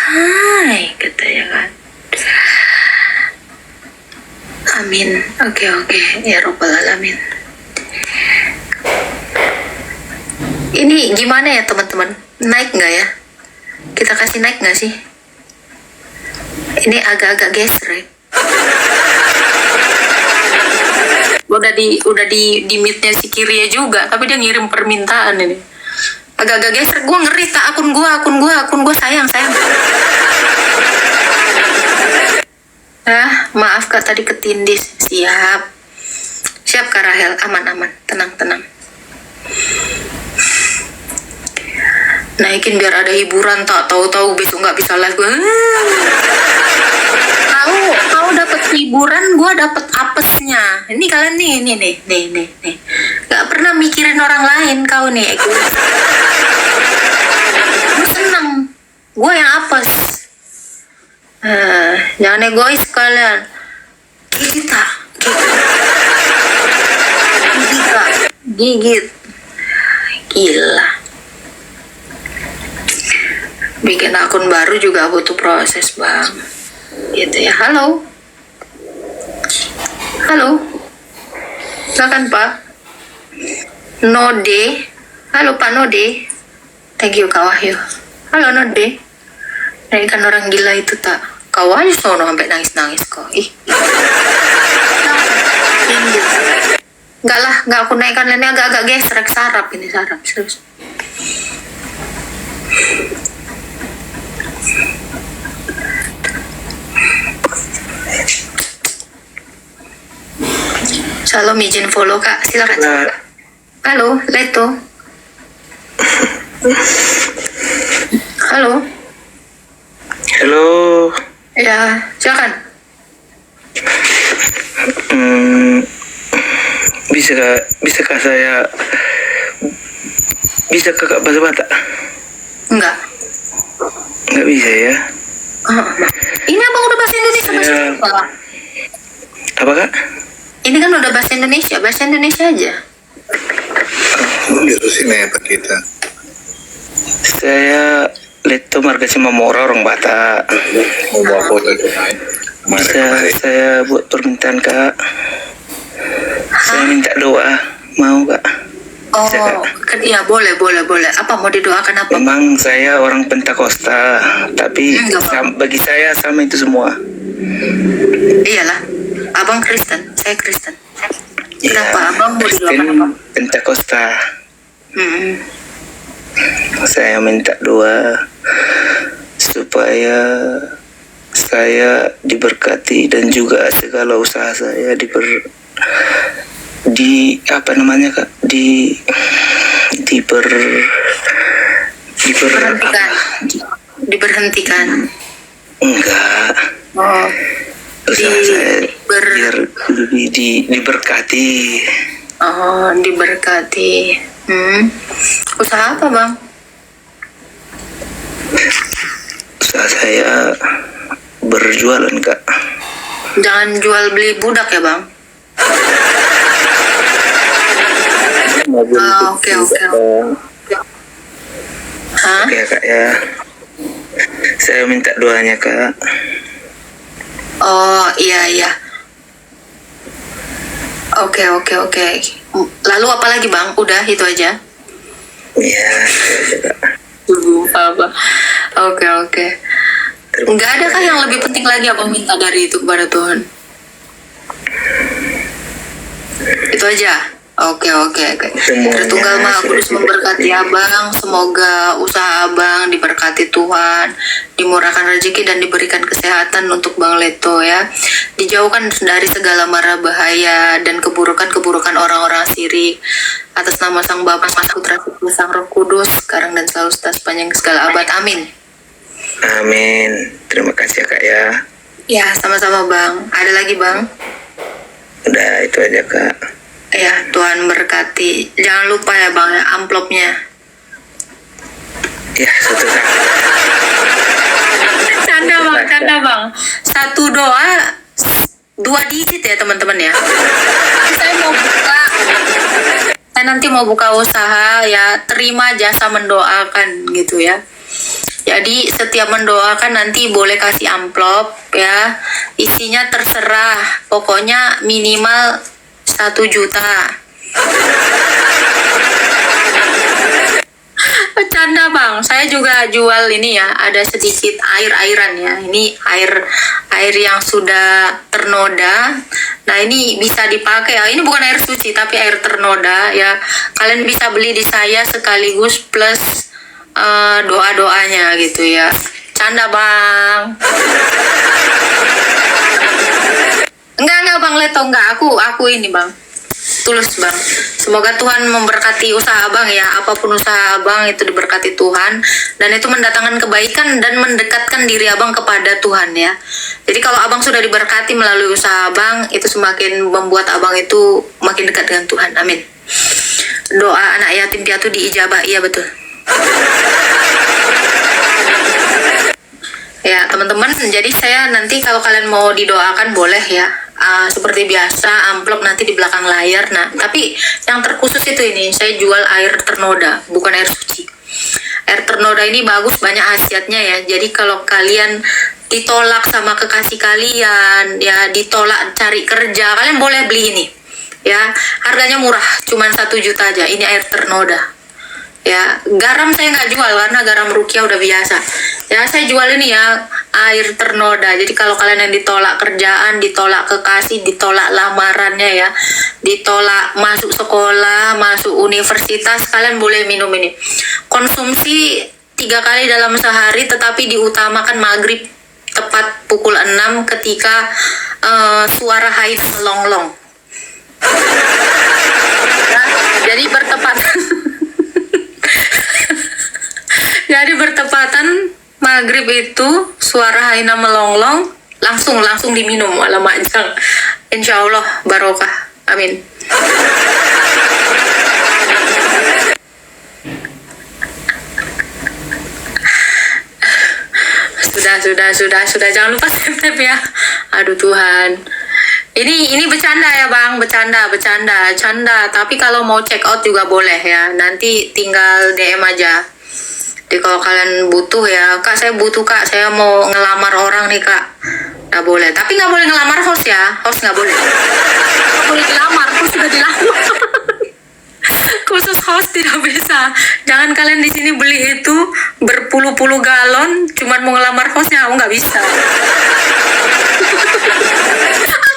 Hai, katanya kan. Amin. Oke. Ya Rabbal Alamin. Ini gimana ya teman-teman? Naik nggak ya? Kita kasih naik nggak sih? Ini agak-agak gesrek. Udah di meet-nya si Kiria juga, tapi dia ngirim permintaan ini. Agak-agak geser, gue ngeri tak akun gue sayang. Maaf Kak tadi ketindis. Siap Kak Rahel, aman, tenang. Naikin biar ada hiburan, tak tahu besok nggak bisa live gue. Kau dapat hiburan, gue dapat apesnya. Ini kalian nih. Gak pernah mikirin orang lain kau nih. Gue seneng, gue yang apes. Jangan egois kalian. Gigit. Gila. Bikin akun baru juga butuh proses bang. Gitu ya. Halo. Silakan Pak. Node. Halo Pak Node. Thank you Kak Wahyu. Halo Node. Naikkan orang gila itu tak. Kau aja sono sampai nangis kok. Enggak lah, enggak aku naikkan ini agak-agak gesrek, sarap serius. Salam izin follow Kak, silakan. Halo, Leto. Halo. Ya, silakan. Bisakah saya kakak bahasa Batak? Enggak bisa ya. Ini abang udah bahasa Indonesia. Apa Kak? Ini kan udah bahasa Indonesia aja. Itu sih nepet kita. Saya Leto Marga Simamora orang Batak. Mau bawa foto itu kemarin. Saya buat permintaan Kak. Saya minta doa, mau Kak? Oh, Bisa, Kak? kan iya boleh. Apa mau didoakan apa? Memang saya orang Pentakosta, tapi Enggak, Bang. bagi saya sama itu semua. Iyalah, abang Kristen, saya Kristen. Ya, Kenapa abang mau didoakan apa? Kristen Pentakosta. Hmm. Saya minta doa supaya saya diberkati dan juga segala usaha saya Diberhentikan. enggak, Oh, usaha saya biar lebih diberkati. oh, diberkati. Usaha apa bang? Usaha saya berjualan Kak. Jangan jual beli budak ya bang. Oke. Hah? Oke Kak ya. Saya minta doanya Kak. Oh iya. Oke. Lalu apa lagi bang? Udah itu aja. Ya, itu aja Kak. Apa? Oke. Nggak ada kah yang lebih penting lagi abang minta dari itu kepada Tuhan? Itu aja. Oke. Semuanya Tritunggal Maha sudah Kudus memberkati abang. Semoga usaha abang diberkati Tuhan, dimurahkan rezeki dan diberikan kesehatan untuk Bang Leto ya. Dijauhkan dari segala mara bahaya dan keburukan-keburukan orang-orang syirik. Atas nama Sang Bapa, Sang Putra, Sang Roh Kudus, sekarang dan selalu sepanjang segala abad. Amin. Amin. Terima kasih ya Kak ya. Ya, sama-sama Bang. Ada lagi Bang? Udah itu aja Kak. Ya, Tuhan berkati. Jangan lupa ya Bang ya, amplopnya. Ya, satu Kak. Canda bang. Satu doa 2 digit ya teman-teman ya. Saya nanti mau buka usaha ya, terima jasa mendoakan gitu ya. Jadi setiap mendoakan nanti boleh kasih amplop ya. Isinya terserah. Pokoknya minimal 1 juta. Bercanda bang, saya juga jual ini ya, ada sedikit air-airan ya. Ini air yang sudah ternoda. Nah ini bisa dipakai ya. Ini bukan air suci tapi air ternoda ya. Kalian bisa beli di saya sekaligus plus doa-doanya gitu ya. Canda bang. Enggak Bang Leto, enggak. Aku ini Bang. Tulus Bang. Semoga Tuhan memberkati usaha Abang ya. Apapun usaha Abang itu diberkati Tuhan. Dan itu mendatangkan kebaikan dan mendekatkan diri Abang kepada Tuhan ya. Jadi kalau Abang sudah diberkati melalui usaha Abang, itu semakin membuat Abang itu makin dekat dengan Tuhan. Amin. Doa anak yatim piatu diijabah. Iya betul. Ya teman-teman, jadi saya nanti kalau kalian mau didoakan boleh ya. Seperti biasa amplop nanti di belakang layar. Nah tapi yang terkhusus itu ini saya jual air ternoda, bukan air suci. Air ternoda ini bagus, banyak khasiatnya ya. Jadi kalau kalian ditolak sama kekasih kalian ya, ditolak cari kerja, kalian boleh beli ini ya. Harganya murah, cuman 1 juta aja. Ini air ternoda ya. Garam saya nggak jual karena garam Rukia udah biasa ya. Saya jual ini ya, air ternoda. Jadi kalau kalian yang ditolak kerjaan, ditolak kekasih, ditolak lamarannya ya, ditolak masuk sekolah, masuk universitas, kalian boleh minum ini. Konsumsi 3 kali dalam sehari, tetapi diutamakan maghrib tepat pukul 6 ketika suara haid melonglong. Jadi bertepatan jadi bertepatan maghrib itu suara haina melonglong, langsung diminum ala majang. Insya Allah barokah. Amin. Sudah. Jangan lupa subscribe ya. Aduh Tuhan. Ini bercanda ya bang, bercanda. Tapi kalau mau check out juga boleh ya. Nanti tinggal DM aja. Jadi kalau kalian butuh ya, kak saya butuh kak, saya mau ngelamar orang nih kak. Nggak boleh, tapi nggak boleh ngelamar host ya, host nggak boleh. Nggak boleh dilamar, host sudah dilamar. Khusus host tidak bisa. Jangan kalian di sini beli itu berpuluh-puluh galon, cuman mau ngelamar hostnya, nggak bisa.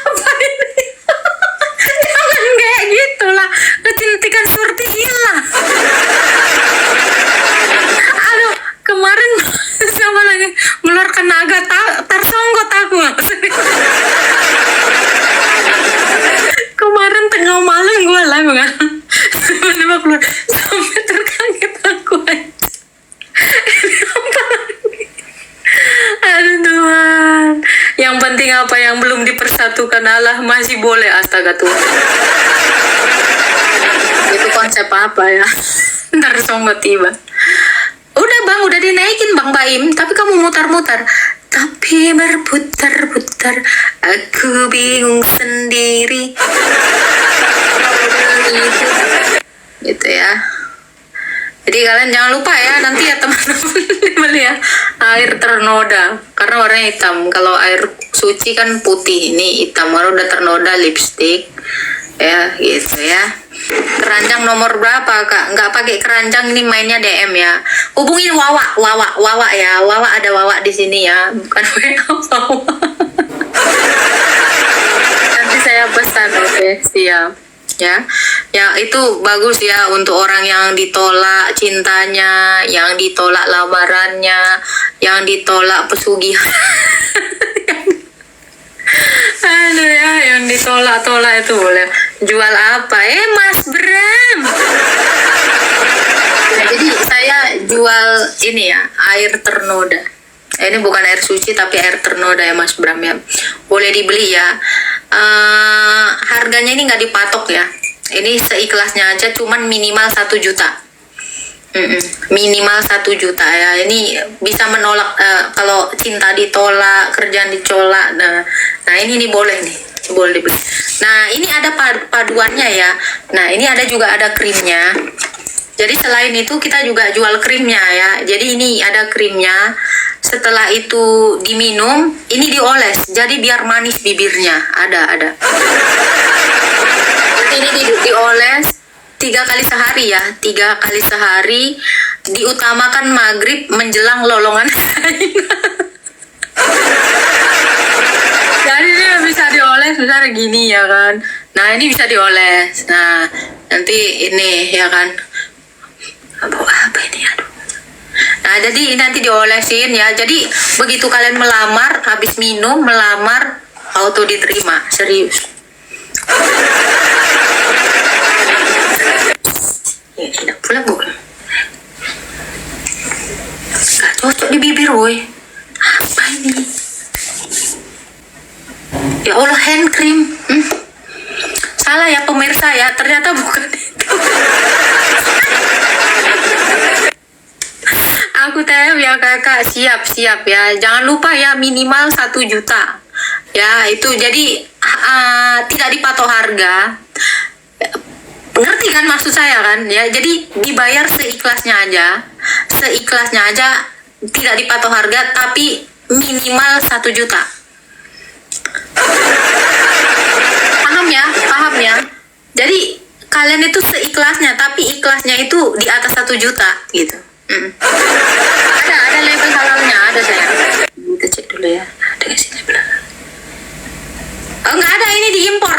Apa ini? Jangan kayak gitulah, kecantikan Surti hilang. Aduh, kemarin siapa lagi mengeluarkan naga tarsonggot aku. Kemarin tengah malam gue live kan, tiba-tiba keluar sampai terkaget aku aja. Ini apa lagi? Aduh Tuhan, yang penting apa yang belum dipersatukan Allah masih boleh, astaga Tuhan. Itu konsep apa ya? Ntar songgot tiba. Udah bang, udah dinaikin bang Baim, tapi kamu mutar-mutar. Tapi berputar-putar, aku bingung sendiri. Gitu ya. Jadi kalian jangan lupa ya, nanti ya teman-teman beli ya air ternoda, karena warnanya hitam. Kalau air suci kan putih, ini hitam, baru udah ternoda lipstick. Ya gitu ya. Keranjang nomor berapa kak? Nggak pakai keranjang, ini mainnya DM ya. Hubungin Wawa ya. Wawa, ada Wawa di sini ya, bukan WA Wawa. Nanti saya pesan, oke siap ya. Ya itu bagus ya untuk orang yang ditolak cintanya, yang ditolak lamarannya, yang ditolak pesugihan. Aduh ya, yang ditolak-tolak itu boleh. Jual apa? Mas Bram. Nah, jadi saya jual ini ya, air ternoda. Ini bukan air suci tapi air ternoda ya Mas Bram ya. Boleh dibeli ya. Harganya ini nggak dipatok ya. Ini seikhlasnya aja, cuman minimal 1 juta. Minimal 1 juta ya. Ini bisa menolak kalau cinta ditolak, kerjaan ditolak. Nah ini nih boleh nih, boleh dibeli. Nah ini ada paduannya ya. Nah ini juga ada krimnya. Jadi selain itu kita juga jual krimnya ya. Jadi ini ada krimnya. Setelah itu diminum, ini dioles. Jadi biar manis bibirnya. Ada. Jadi ini dioles 3 kali sehari ya, 3 kali sehari, diutamakan maghrib menjelang lolongan. Jadi dia bisa dioles besar gini ya kan. Nah ini bisa dioles. Nah nanti ini ya kan. Apa ini aduh. Nah jadi ini nanti diolesin ya. Jadi begitu kalian melamar, habis minum melamar auto diterima, serius. Ya sudah pulang bukan? Gak cocok di bibir woy. Apa ini? Ya Allah, hand cream. Salah ya pemirsa ya, ternyata bukan itu. Aku tahu ya kakak, siap ya. Jangan lupa ya, minimal 1 juta. Ya itu jadi tidak dipatok harga. Ngerti kan maksud saya kan ya, jadi dibayar seikhlasnya aja, tidak dipatok harga, tapi minimal 1 juta. Paham ya. Jadi kalian itu seikhlasnya, tapi ikhlasnya itu di atas 1 juta gitu. Ada label halalnya, ada saya. Kita cek dulu ya, ada nggak sih label halal? Oh nggak ada, ini diimpor.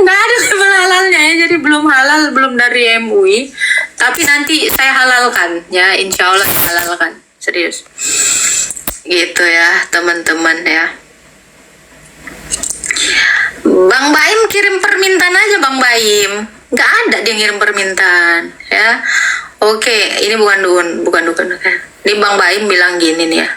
Nggak ada label halalnya ya, jadi belum halal, belum dari MUI, tapi nanti saya halalkan ya, insya Allah saya halalkan, serius gitu ya teman-teman ya. Bang Baim kirim permintaan aja Bang Baim, nggak ada dia ngirim permintaan ya. Oke, ini bukan dukun. Ini Bang Baim bilang gini nih ya,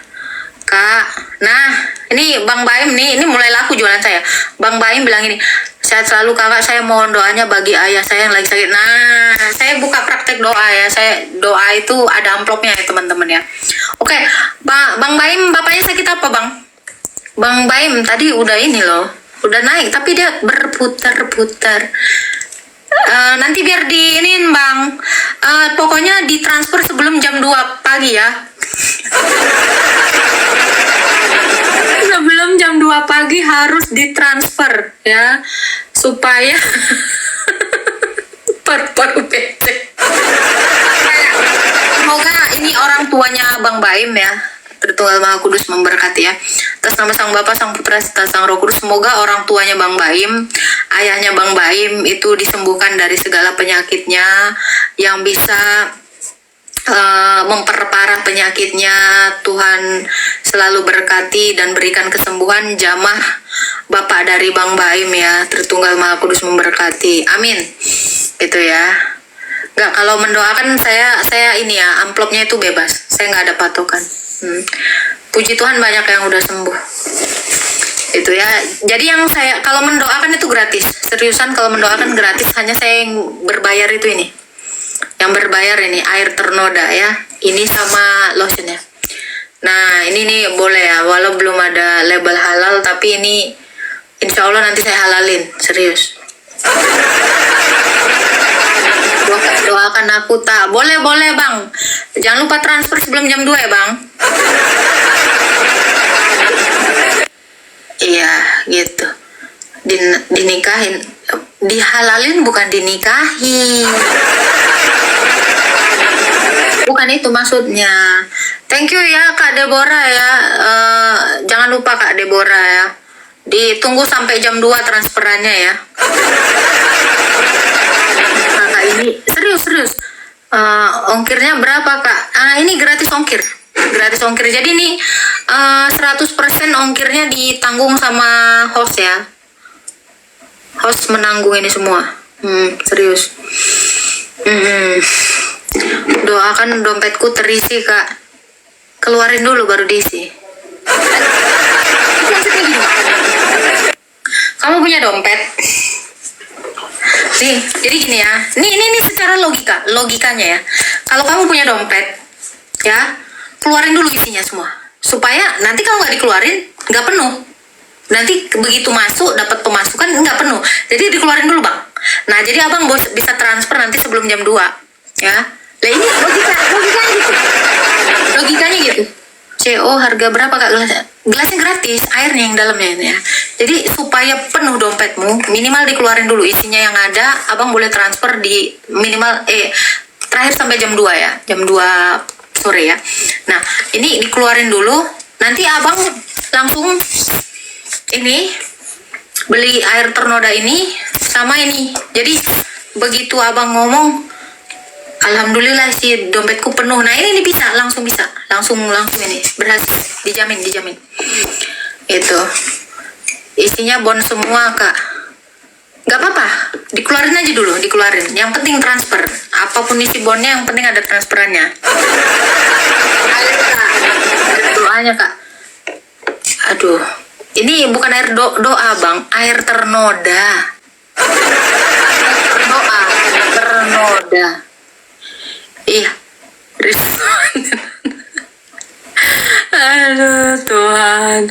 Kak. Nah, ini Bang Baim nih, ini mulai laku jualan saya. Bang Baim bilang ini, Sehat selalu kakak, saya mohon doanya bagi ayah saya yang lagi sakit. Nah, saya buka praktek doa ya. Saya doa itu ada amplopnya ya teman-teman ya. Oke, Bang Baim, bapaknya sakit apa bang? Bang Baim tadi udah ini loh, udah naik tapi dia berputar-putar. Nanti biar diinin bang. Pokoknya ditransfer sebelum jam 2 pagi ya. Sebelum jam 2 pagi harus ditransfer ya, supaya paru-paru becek. Semoga ini orang tuanya Bang Baim ya, Tritunggal Maha Kudus memberkati ya. Atas nama Sang Bapa, Sang Putra, serta Sang Roh Kudus, semoga orang tuanya Bang Baim, ayahnya Bang Baim itu disembuhkan dari segala penyakitnya yang bisa memperparah penyakitnya. Tuhan selalu berkati dan berikan kesembuhan jamah Bapak dari Bang Baim ya. Tritunggal Maha Kudus memberkati. Amin. Gitu ya. Nggak, kalau mendoakan saya ini ya, amplopnya itu bebas. Saya nggak ada patokan. Puji Tuhan banyak yang udah sembuh. Itu ya. Jadi yang saya kalau mendoakan itu gratis. Seriusan kalau mendoakan gratis, hanya saya yang berbayar itu ini. Yang berbayar ini air ternoda ya, ini sama lotionnya. Nah ini nih boleh ya, walau belum ada label halal, tapi ini insya Allah nanti saya halalin, serius. Doakan aku tak, boleh bang, jangan lupa transfer sebelum jam 2 ya bang. Iya gitu, dinikahin, dihalalin bukan dinikahi. Bukan itu maksudnya. Thank you ya Kak Deborah ya. Jangan lupa Kak Deborah ya. Ditunggu sampai jam 2 transferannya ya. Kakak ini serius. Ongkirnya berapa Kak? Ini gratis ongkir. Gratis ongkir. Jadi ini 100% ongkirnya ditanggung sama host ya. Host menanggung ini semua. Serius. Doakan dompetku terisi Kak. Keluarin dulu baru diisi. Maksudnya gini, kamu punya dompet nih, jadi gini ya, ini secara logikanya ya. Kalau kamu punya dompet ya, keluarin dulu isinya semua, supaya nanti kalau nggak dikeluarin nggak penuh. Nanti begitu masuk dapat pemasukan nggak penuh, jadi dikeluarin dulu bang. Nah jadi abang bisa transfer nanti sebelum jam 2 ya. Nah ini logikanya gitu. CO harga berapa Kak gelasnya? Gelasnya gratis, airnya yang dalamnya ini ya. Jadi supaya penuh dompetmu, minimal dikeluarin dulu isinya yang ada. Abang boleh transfer di minimal terakhir sampai jam 2 ya, jam 2 sore ya. Nah ini dikeluarin dulu, nanti abang langsung ini beli air ternoda ini sama ini. Jadi begitu abang ngomong, alhamdulillah si dompetku penuh. Nah ini bisa langsung ini berhasil, dijamin. Itu isinya bon semua Kak. Nggak apa-apa, dikeluarin aja dulu, dikeluarin. Yang penting transfer. Apapun isi bonnya, yang penting ada transferannya. Doanya Kak. Aduh, ini bukan air doa bang, air ternoda. Doa ternoda. Iya, aduh Tuhan.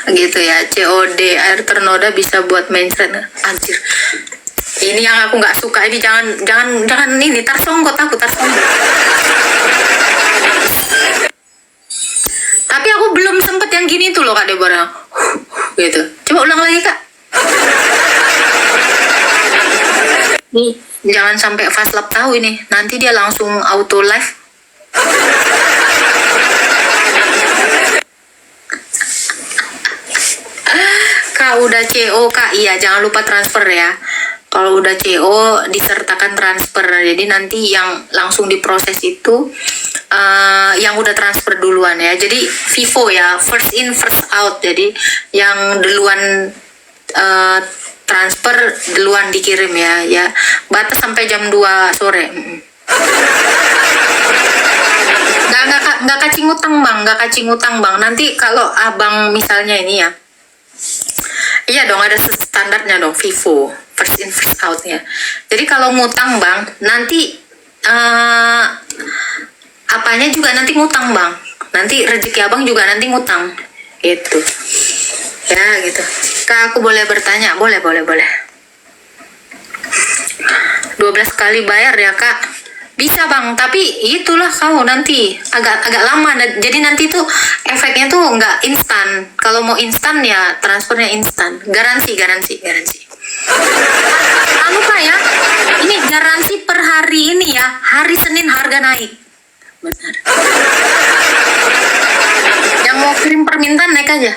Gitu ya, COD air ternoda bisa buat mencret. Anjir, ini yang aku nggak suka. Ini jangan ini tarsonggot aku tarsonggot. Tapi aku belum sempet yang gini tuh loh Kak Deborah. Gitu. Coba ulang lagi Kak. Nih, jangan sampai Fastlab tahu ini. Nanti dia langsung auto live. Kak udah CO Kak, iya jangan lupa transfer ya. Kalau udah CO disertakan transfer. Jadi nanti yang langsung diproses itu yang udah transfer duluan ya. Jadi FIFO ya, first in first out. Jadi yang duluan transfer duluan dikirim ya. Batas sampai jam 2 sore. Nggak kacing utang bang. Nanti kalau abang misalnya ini ya, Iya dong, ada standarnya dong, FIFO, first in first out-nya. Jadi kalau ngutang bang, nanti apanya juga nanti ngutang bang. Nanti rezeki abang juga nanti ngutang, gitu. Ya gitu. Kak, aku boleh bertanya? Boleh. 12 kali bayar ya kak? Bisa bang, tapi itulah kau nanti agak lama. Jadi nanti tuh efeknya tuh nggak instan. Kalau mau instan ya transfernya instan. Garansi. Anu kak ya, ini garansi per hari ini ya. Hari Senin harga naik. Benar. Yang mau kirim permintaan naik aja.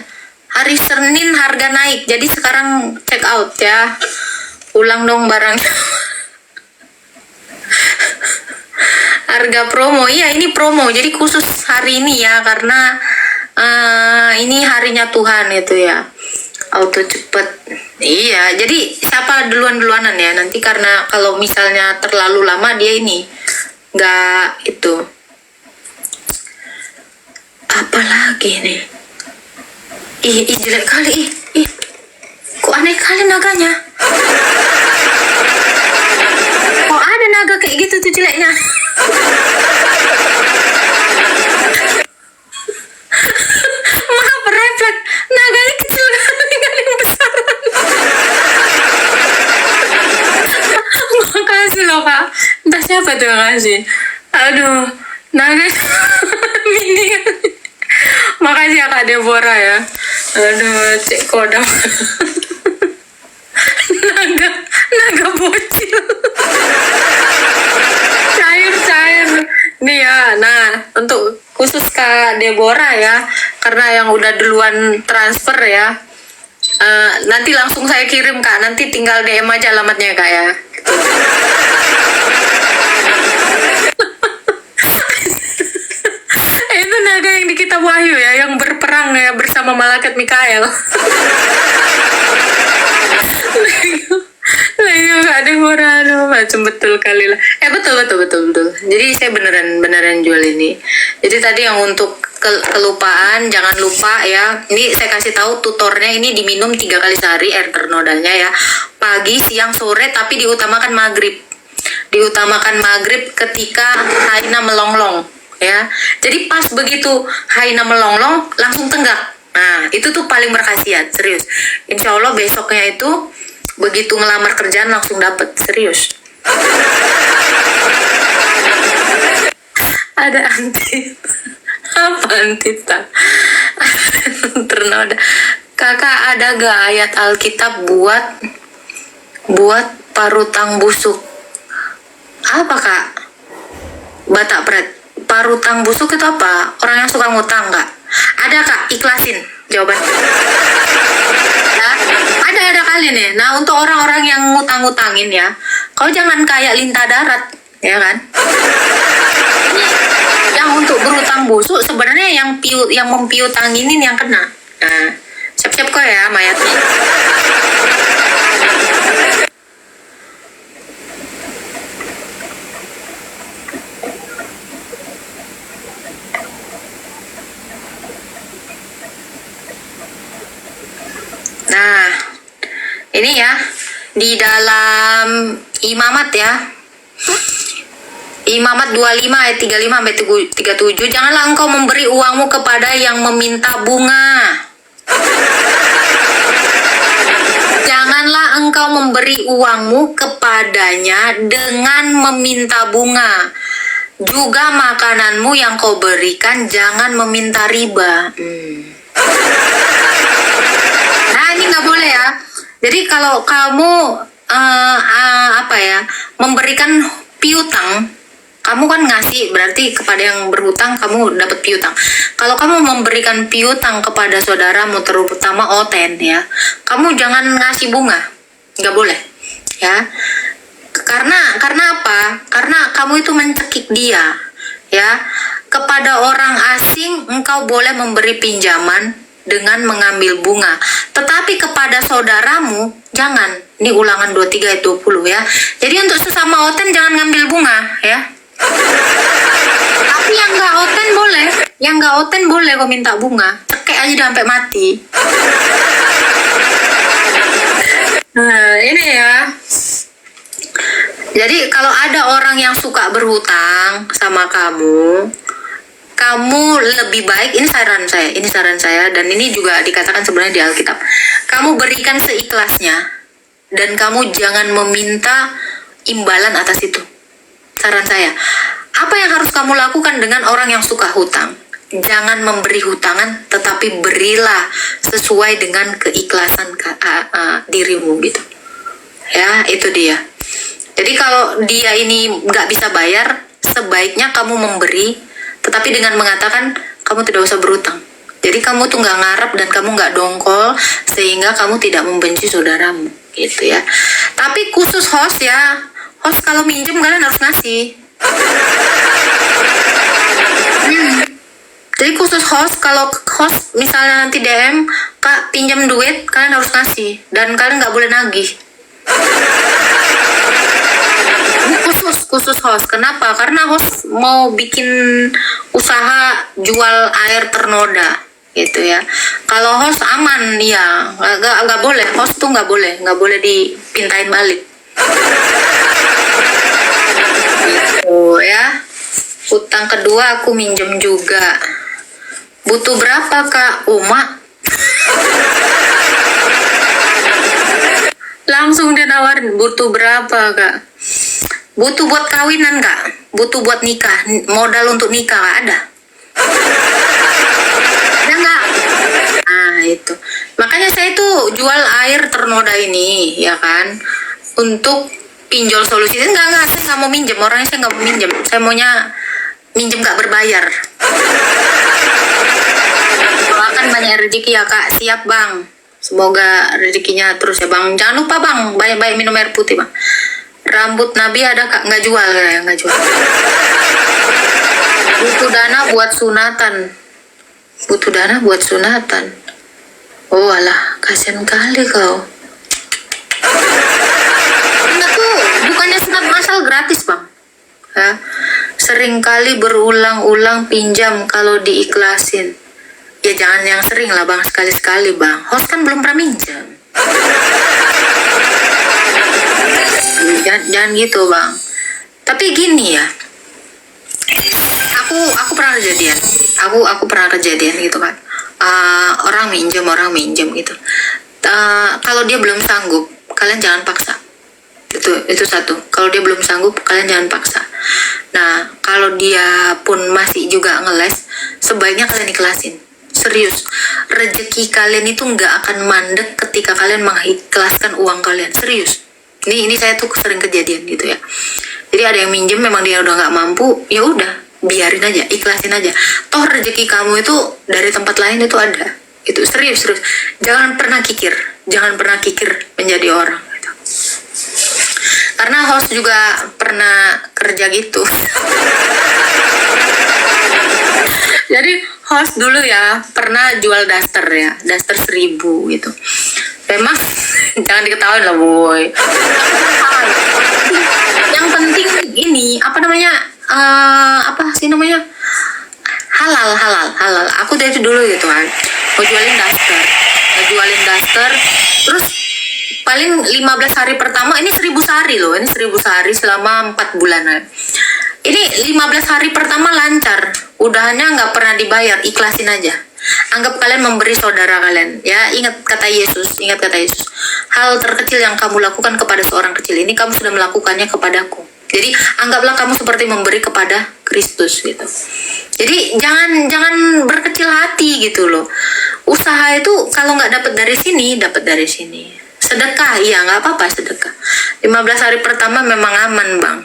Hari Senin harga naik. Jadi sekarang check out ya. Ulang dong barangnya. Harga promo, iya ini promo, jadi khusus hari ini ya, karena ini harinya Tuhan itu ya, auto cepet. Iya, jadi siapa duluanan ya, nanti karena kalau misalnya terlalu lama dia ini nggak itu. Apalagi nih, ih jelek kali, ih kok aneh kali naganya. Kok ada naga kayak gitu tuh jeleknya. Maaf refleks, naganya kecil kali, nggak ada yang besar. Makasih loh kak. Entah siapa tuh yang kasih. Aduh, naga mini. Makasih ya kak Deborah ya. Aduh, cek kodam. naga bocil. cair nih ya. Nah, untuk khusus Kak Deborah ya, karena yang udah duluan transfer ya, nanti langsung saya kirim Kak, nanti tinggal DM aja alamatnya Kak ya. Itu naga yang di kitab Wahyu ya, yang berperang ya bersama malaikat Mikael. Lagi Kak Deborah, aduh macam betul kali lah. Betul. Jadi saya beneran jual ini. Jadi tadi yang untuk kelupaan, jangan lupa ya. Ini saya kasih tahu tutornya, ini diminum 3 kali sehari air ternodalnya ya. Pagi, siang, sore, tapi diutamakan maghrib. Diutamakan maghrib ketika haina melonglong ya. Jadi pas begitu haina melonglong langsung tenggak. Nah itu tuh paling berkhasiat, serius. Insya Allah besoknya itu begitu ngelamar kerjaan langsung dapet, serius. Ada apa antita ternoda. Kakak ada gak ayat Alkitab buat parutang busuk? Apa kak? Batak Pret, parutang busuk itu apa? Orang yang suka ngutang gak? Ada kak, ikhlasin jawaban. Ya, ada kali nih. Nah untuk orang-orang yang ngutang-ngutangin ya, kau jangan kayak lintah darat, ya kan? Yang untuk berutang busuk sebenarnya yang mempiutanginin yang kena. Nah, siap-siap kok ya mayatnya. Nah, ini ya di dalam Imamat ya. Imamat 25 ayat 35 sampai 37, janganlah engkau memberi uangmu kepada yang meminta bunga. Janganlah engkau memberi uangmu kepadanya dengan meminta bunga. Juga makananmu yang kau berikan jangan meminta riba. Nah ini nggak boleh ya. Jadi kalau kamu memberikan piutang, kamu kan ngasih, berarti kepada yang berhutang kamu dapat piutang. Kalau kamu memberikan piutang kepada saudaramu, terutama oten ya, kamu jangan ngasih bunga, nggak boleh ya. Karena apa? Karena kamu itu mencekik dia ya. Kepada orang asing engkau boleh memberi pinjaman dengan mengambil bunga, tetapi kepada saudaramu jangan. Ini Ulangan 23 ayat 20 ya. Jadi untuk sesama oten jangan ngambil bunga ya. Tapi yang nggak oten boleh, yang nggak oten boleh kau minta bunga, cekek aja sampai mati. Nah, ini ya. Jadi kalau ada orang yang suka berhutang sama kamu, kamu lebih baik, ini saran saya, dan ini juga dikatakan sebenarnya di Alkitab. Kamu berikan seikhlasnya, dan kamu jangan meminta imbalan atas itu. Saran saya, apa yang harus kamu lakukan dengan orang yang suka hutang? Jangan memberi hutangan, tetapi berilah sesuai dengan keikhlasan dirimu gitu. Ya, itu dia. Jadi kalau dia ini nggak bisa bayar, sebaiknya kamu memberi, tetapi dengan mengatakan kamu tidak usah berutang. Jadi kamu tuh nggak ngarep dan kamu nggak dongkol, sehingga kamu tidak membenci saudaramu, gitu ya. Tapi khusus host ya, host kalau minjem kalian harus ngasih. Jadi khusus host, kalau host misalnya nanti DM, Kak pinjam duit, kalian harus ngasih. Dan kalian nggak boleh nagih. Ini khusus host. Kenapa? Karena host mau bikin usaha jual air ternoda, gitu ya. Kalau host aman, ya nggak boleh. Host tuh nggak boleh dipintain balik. Gitu ya. Utang kedua aku minjem juga. Butuh berapa Kak? Mak. Langsung dia nawarin, butuh berapa Kak? Butuh buat kawinan Kak? Butuh buat nikah? Modal untuk nikah Kak ada? Ada nggak? Nah itu. Makanya saya tuh jual air ternoda ini, ya kan? Untuk pinjol solusi. Enggak, saya nggak mau minjem. Orangnya saya nggak mau minjem. Saya maunya minjem nggak berbayar. Doakan banyak rezeki ya Kak. Siap Bang. Semoga rezekinya terus ya Bang. Jangan lupa Bang, banyak-banyak minum air putih Bang. Rambut Nabi ada Kak? Nggak jual ya, nggak jual. Butuh dana buat sunatan. Butuh dana buat sunatan. Oh alah, kasihan kali kau. Enggak tuh, bukannya sunat masal gratis Bang. Ya. Seringkali berulang-ulang pinjam kalau diikhlasin. Ya jangan yang sering lah Bang, sekali-sekali Bang. Host kan belum pernah minjam. Jangan gitu Bang. Tapi gini ya, aku pernah kejadian. Aku pernah kejadian gitu kan. Orang minjem gitu. Kalau dia belum sanggup, kalian jangan paksa. Itu satu. Kalau dia belum sanggup, kalian jangan paksa. Nah, kalau dia pun masih juga ngeles, sebaiknya kalian ikhlasin. Serius, rezeki kalian itu nggak akan mandek ketika kalian mengikhlaskan uang kalian. Serius. Ini saya tuh sering kejadian gitu ya. Jadi ada yang minjem, memang dia udah nggak mampu, ya udah, biarin aja, ikhlasin aja. Toh rezeki kamu itu dari tempat lain itu ada. Itu serius. Jangan pernah kikir menjadi orang. Gitu. Karena host juga pernah kerja gitu. Jadi host dulu ya pernah jual daster 1.000 gitu. Memang jangan diketahui lah boy. Yang penting ini apa namanya halal. Aku dari dulu gitu kan mau jualin daster, terus paling 15 hari pertama ini 1.000 sehari loh, ini 1.000 sehari selama 4 bulanan. Ini 15 hari pertama lancar, udahannya nggak pernah dibayar, ikhlasin aja. Anggap kalian memberi saudara kalian, ya. Ingat kata Yesus. Hal terkecil yang kamu lakukan kepada seorang kecil ini, kamu sudah melakukannya kepadaku. Jadi anggaplah kamu seperti memberi kepada Kristus gitu. Jadi jangan berkecil hati gitu loh. Usaha itu kalau nggak dapat dari sini, dapat dari sini. Sedekah, iya nggak apa-apa sedekah. 15 hari pertama memang aman Bang.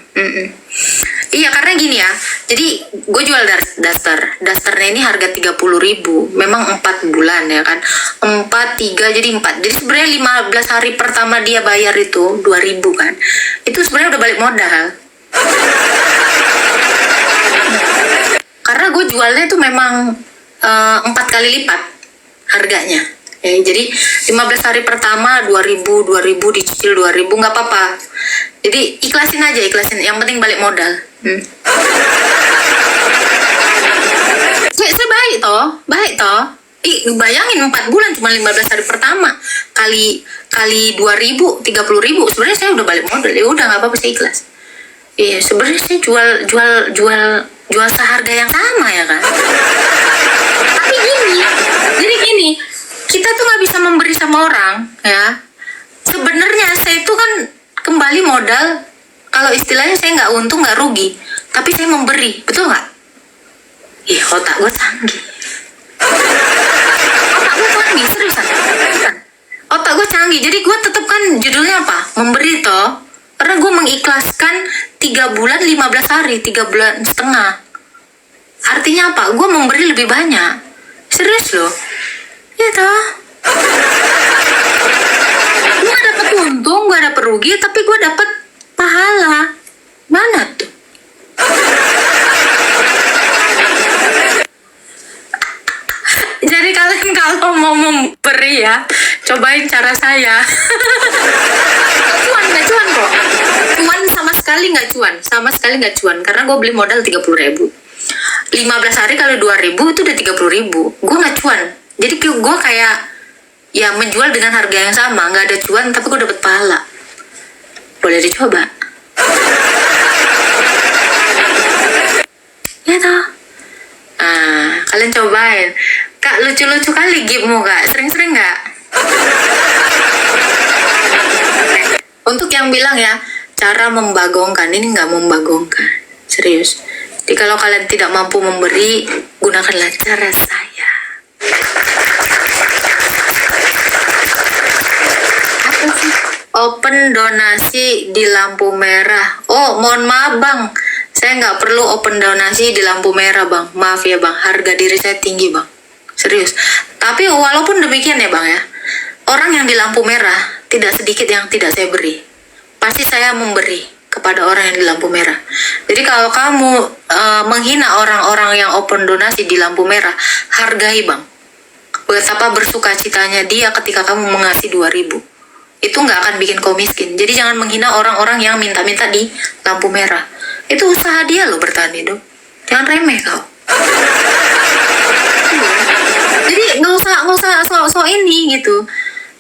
Iya karena gini ya, jadi gue jual dasternya ini harga 30.000, memang 4 bulan ya kan, 4, 3, jadi 4. Jadi sebenarnya 15 hari pertama dia bayar itu 2.000 kan, itu sebenarnya udah balik modal. Karena gue jualnya itu memang 4 kali lipat harganya. Ya, jadi 15 hari pertama 2.000 dicicil 2.000 nggak apa-apa. Jadi ikhlasin, yang penting balik modal. Saya baik toh. Bayangin 4 bulan cuma 15 hari pertama kali 2.000, 30.000. Sebenarnya saya udah balik modal, ya udah nggak apa-apa, saya ikhlas. Iya, sebenarnya saya jual seharga yang sama ya kan. Tapi jadi gini, kita tuh nggak bisa memberi sama orang ya. Sebenarnya saya itu kan kembali modal, kalau istilahnya saya nggak untung nggak rugi, tapi saya memberi, betul nggak? Ih, otak gue canggih. Otak gue canggih, seriusan. Otak gue canggih, jadi gue tetap kan judulnya apa? Memberi toh. Karena gue mengikhlaskan 3 bulan 15 hari, 3 bulan setengah. Artinya apa? Gue memberi lebih banyak. Serius loh. Ya toh. Gue gak dapet untung, gue dapet rugi, tapi gue dapet pahala. Mana tuh? Jadi kalian kalau mau memberi ya, cobain cara saya. Gak cuan kok. Cuan sama sekali nggak cuan. Karena gue beli modal 30.000. 15 hari kali 2.000 itu udah 30.000. Gue nggak cuan. Jadi gue kayak ya menjual dengan harga yang sama, nggak ada cuan tapi gue dapet pahala. Boleh dicoba. Ya toh. Kalian cobain. Kak, lucu-lucu kali gipmu kak. Sering-sering nggak? Untuk yang bilang ya, cara membagongkan, ini nggak membagongkan. Serius. Jadi kalau kalian tidak mampu memberi, gunakanlah cara saya. Apa sih? Open donasi di lampu merah. Oh, mohon maaf bang. Saya nggak perlu open donasi di lampu merah bang. Maaf ya bang, harga diri saya tinggi bang. Serius. Tapi walaupun demikian ya bang ya, orang yang di lampu merah tidak sedikit yang tidak saya beri. Pasti saya memberi kepada orang yang di lampu merah. Jadi kalau kamu menghina orang-orang yang open donasi di lampu merah, hargai bang. Betapa bersuka citanya dia ketika kamu mengasih 2.000. Itu nggak akan bikin kau miskin. Jadi jangan menghina orang-orang yang minta-minta di lampu merah. Itu usaha dia loh bertahan hidup. Jangan remeh kau. Jadi nggak usah so ini gitu.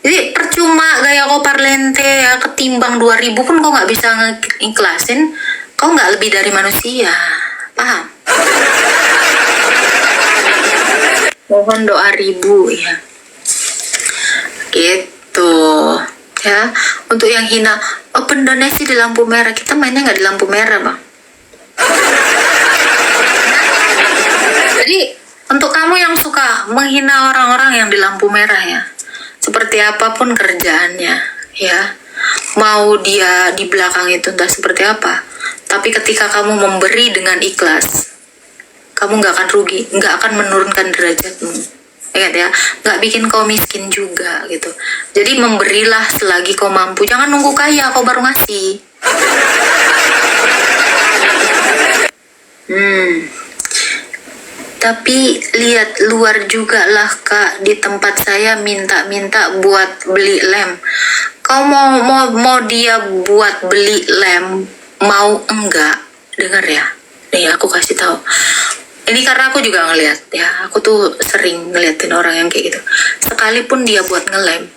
Jadi percuma gaya kau parlente ya, ketimbang 2.000 pun kau nggak bisa ngiklasin, kau nggak lebih dari manusia, paham? Mohon doa ribu ya, gitu ya. Untuk yang hina open donasi di lampu merah, kita mainnya nggak di lampu merah bang. Jadi untuk kamu yang suka menghina orang-orang yang di lampu merah ya, seperti apapun kerjaannya ya, mau dia di belakang itu entah seperti apa, tapi ketika kamu memberi dengan ikhlas, kamu nggak akan rugi, nggak akan menurunkan derajatmu, ingat ya, nggak bikin kau miskin juga gitu. Jadi memberilah selagi kau mampu, jangan nunggu kaya kau baru ngasih. Tapi lihat luar juga lah kak, di tempat saya minta-minta buat beli lem. Kau mau dia buat beli lem, mau enggak? Dengar ya, nih aku kasih tahu. Ini karena aku juga ngeliat ya, aku tuh sering ngeliatin orang yang kayak gitu. Sekalipun dia buat ngelem,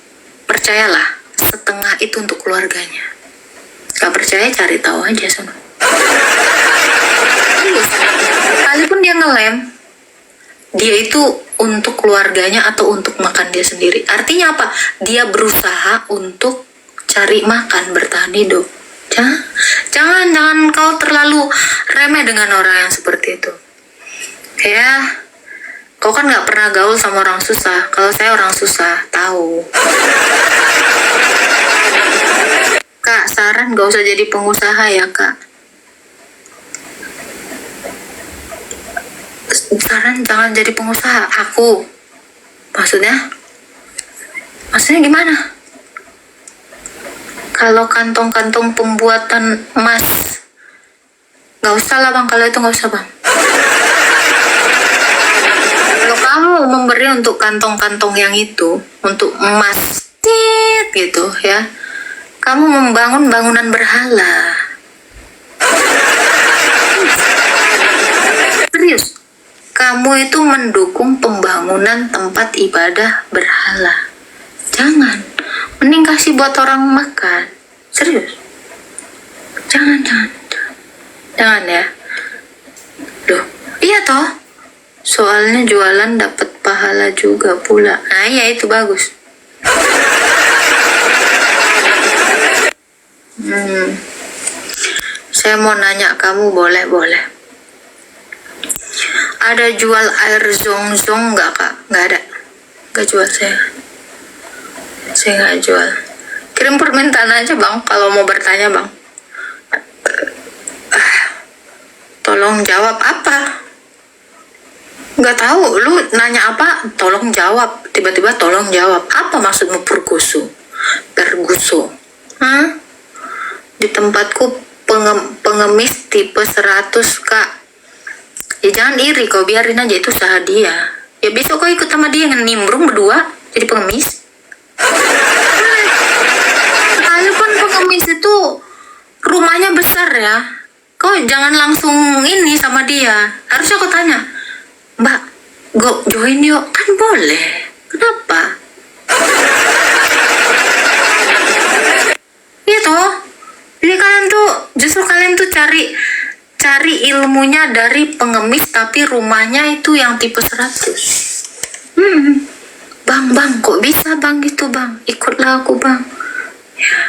percayalah setengah itu untuk keluarganya. Gak percaya cari tahu aja sama. Sekalipun dia ngelem, dia itu untuk keluarganya atau untuk makan dia sendiri. Artinya apa? Dia berusaha untuk cari makan, bertahan hidup. Jangan kau terlalu remeh dengan orang yang seperti itu. Ya, kau kan nggak pernah gaul sama orang susah. Kalau saya orang susah, tahu. Kak, saran gak usah jadi pengusaha ya kak. Saran jangan jadi pengusaha. Aku maksudnya gimana? Kalau kantong-kantong pembuatan emas, gak usah lah bang. Kalau itu gak usah bang. Kalau kamu memberi untuk kantong-kantong yang itu, untuk emas gitu ya, kamu membangun bangunan berhala. Serius. kamu itu mendukung pembangunan tempat ibadah berhala. Jangan. Mending kasih buat orang makan. Serius. Jangan ya. Loh, iya toh. Soalnya jualan dapat pahala juga pula. Nah, iya itu bagus. Saya mau nanya kamu, boleh? Ada jual air zong-zong nggak, Kak? Nggak ada. Nggak jual saya. Saya nggak jual. Kirim permintaan aja, Bang, kalau mau bertanya, Bang. Tolong jawab apa? Nggak tahu, lu nanya apa? Tolong jawab. Tiba-tiba tolong jawab. Apa maksudmu perguso? Hah? Di tempatku pengemis tipe 100, Kak. Ya jangan iri kau, biarin aja, itu usaha dia. Ya besok kau ikut sama dia yang nimbrung berdua jadi pengemis. Sekalipun pengemis itu rumahnya besar ya, kau jangan langsung ini sama dia. Harusnya kau tanya, Mbak, go join yuk. Kan boleh. Kenapa? Iya toh. Jadi kalian tuh cari ilmunya dari pengemis tapi rumahnya itu yang tipe 100. Bang, kok bisa bang gitu bang? Ikutlah aku bang. Ya.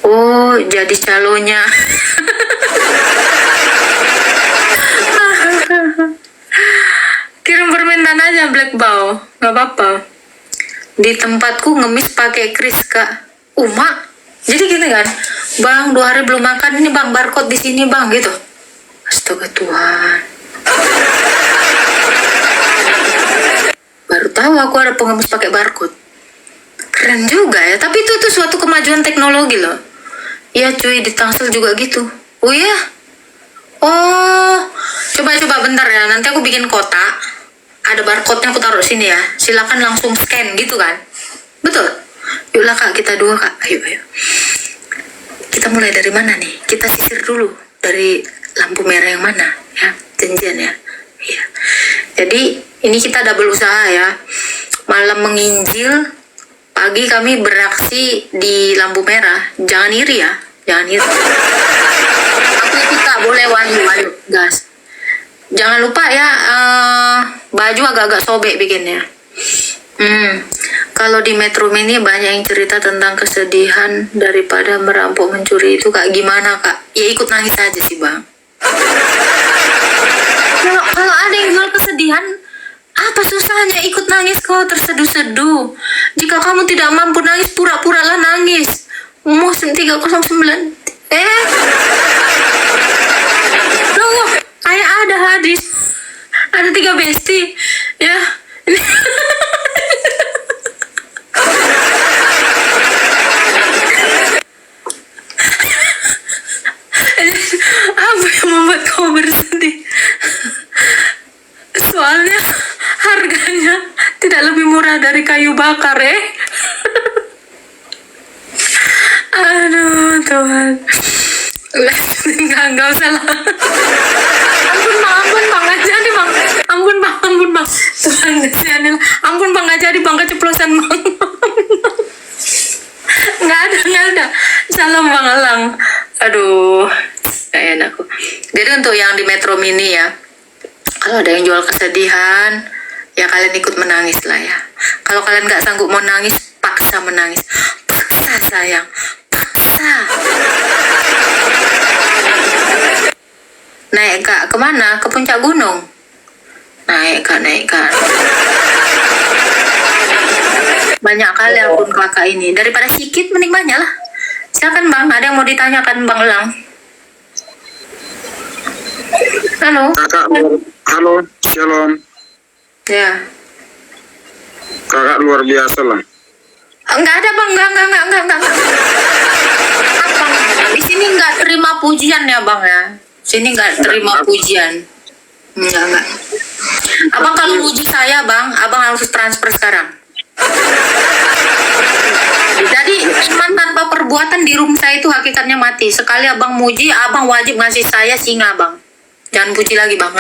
Oh, jadi calonnya. Kirim permintaan aja Black Bow, nggak apa-apa. Di tempatku ngemis pakai kris Kak. Mak. Jadi gini kan, bang 2 hari belum makan, ini bang barcode di sini bang gitu. Astaga Tuhan. Baru tahu aku ada pengemis pakai barcode. Keren juga ya, tapi itu suatu kemajuan teknologi loh. Iya cuy, di Tangsel juga gitu. Oh iya? Oh, coba bentar ya, nanti aku bikin kotak. Ada barcode-nya aku taruh sini ya. Silakan langsung scan gitu kan. Betul? Yuklah Kak, kita 2 Kak. Ayo. Kita mulai dari mana nih? Kita sisir dulu. Dari lampu merah yang mana? Ya, janjian ya. Iya. Jadi, ini kita double usaha ya. Malam menginjil, pagi kami beraksi di lampu merah. Jangan iri ya. Jangan iri. Aku ikut Kak, boleh Wahyu, gas. Jangan lupa ya, baju agak-agak sobek bikinnya. Kalau di Metro Mini banyak yang cerita tentang kesedihan daripada merampok mencuri itu Kak, gimana Kak? Ya ikut nangis aja sih Bang. Kalau ada yang jual kesedihan, apa susahnya ikut nangis kau terseduh-seduh? Jika kamu tidak mampu nangis, pura-puralah nangis. Musim 309. Loh, kayak ada hadis. Ada 3 besti. Ya. Apa yang membuat kau bersedih? Soalnya harganya tidak lebih murah dari kayu bakar Aduh Tuhan. Enggak usah lah. Ampun bang, gak jadi bang. Ampun bang. Tuhan kesianin. Ampun bang, gak jadi bang, keceplosan bang. Nggak ada. Salam Bang Alang. Aduh, gak enak aku. Jadi untuk yang di Metro Mini ya, kalau ada yang jual kesedihan, ya kalian ikut menangis lah ya. Kalau kalian nggak sanggup mau nangis, paksa menangis. Paksa sayang, paksa. Naik Kak, kemana? Ke puncak gunung? Naik Kak. Banyak kali akun kakak ini. Daripada sikit, mending banyak lah. Silakan Bang, ada yang mau ditanyakan Bang Elang? Halo? Kakak, halo, shalom. Ya. Kakak luar biasa lah. Enggak ada Bang, enggak. Apa? Di sini enggak terima pujian ya Bang ya. Sini enggak terima pujian. Enggak. Abang kalau muji saya Bang, abang harus transfer sekarang. Jadi iman tanpa perbuatan di room saya itu hakikatnya mati. Sekali abang muji, abang wajib ngasih saya singa Bang. Jangan puji lagi Bang.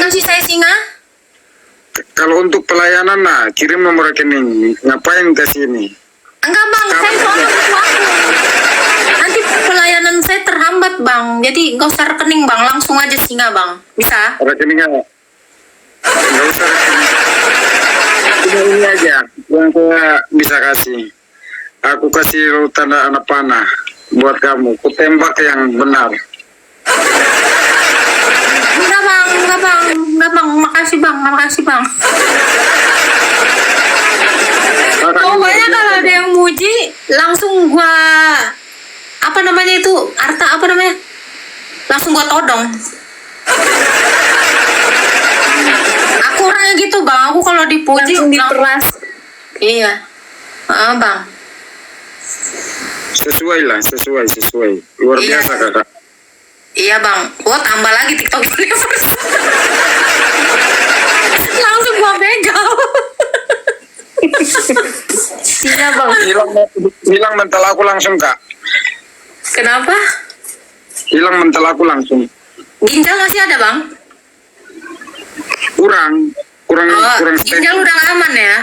kasih saya singa? Kalau untuk pelayanan, nah, kirim nomor rekening. Ngapain ke sini? Enggak bang, saya soalnya butuh waktu. Nanti pelayanan saya terhambat bang. Jadi nggak usah rekening bang, langsung aja singa bang. Bisa? Rekeningnya nggak usah rekening. Cuma ini aja yang saya bisa kasih. Aku kasih tanda anak panah buat kamu. Ku tembak yang benar. Enggak bang, enggak bang, enggak bang. Makasih bang, makasih bang. Pokoknya kalau ada yang muji, langsung gua apa namanya itu, Arta apa namanya? Langsung gua todong. Aku orangnya gitu bang, aku kalau dipuji Langsung diperas. Iya, bang. Sesuai lah, sesuai. Luar Iya. biasa kakak. Iya bang, gua tambah lagi TikTok universe. Langsung gua begal. Iya bang. Hilang mental aku langsung kak. Kenapa? Hilang mental aku langsung. Ginjal masih ada bang? Kurang Ginjal udah nggak aman ya?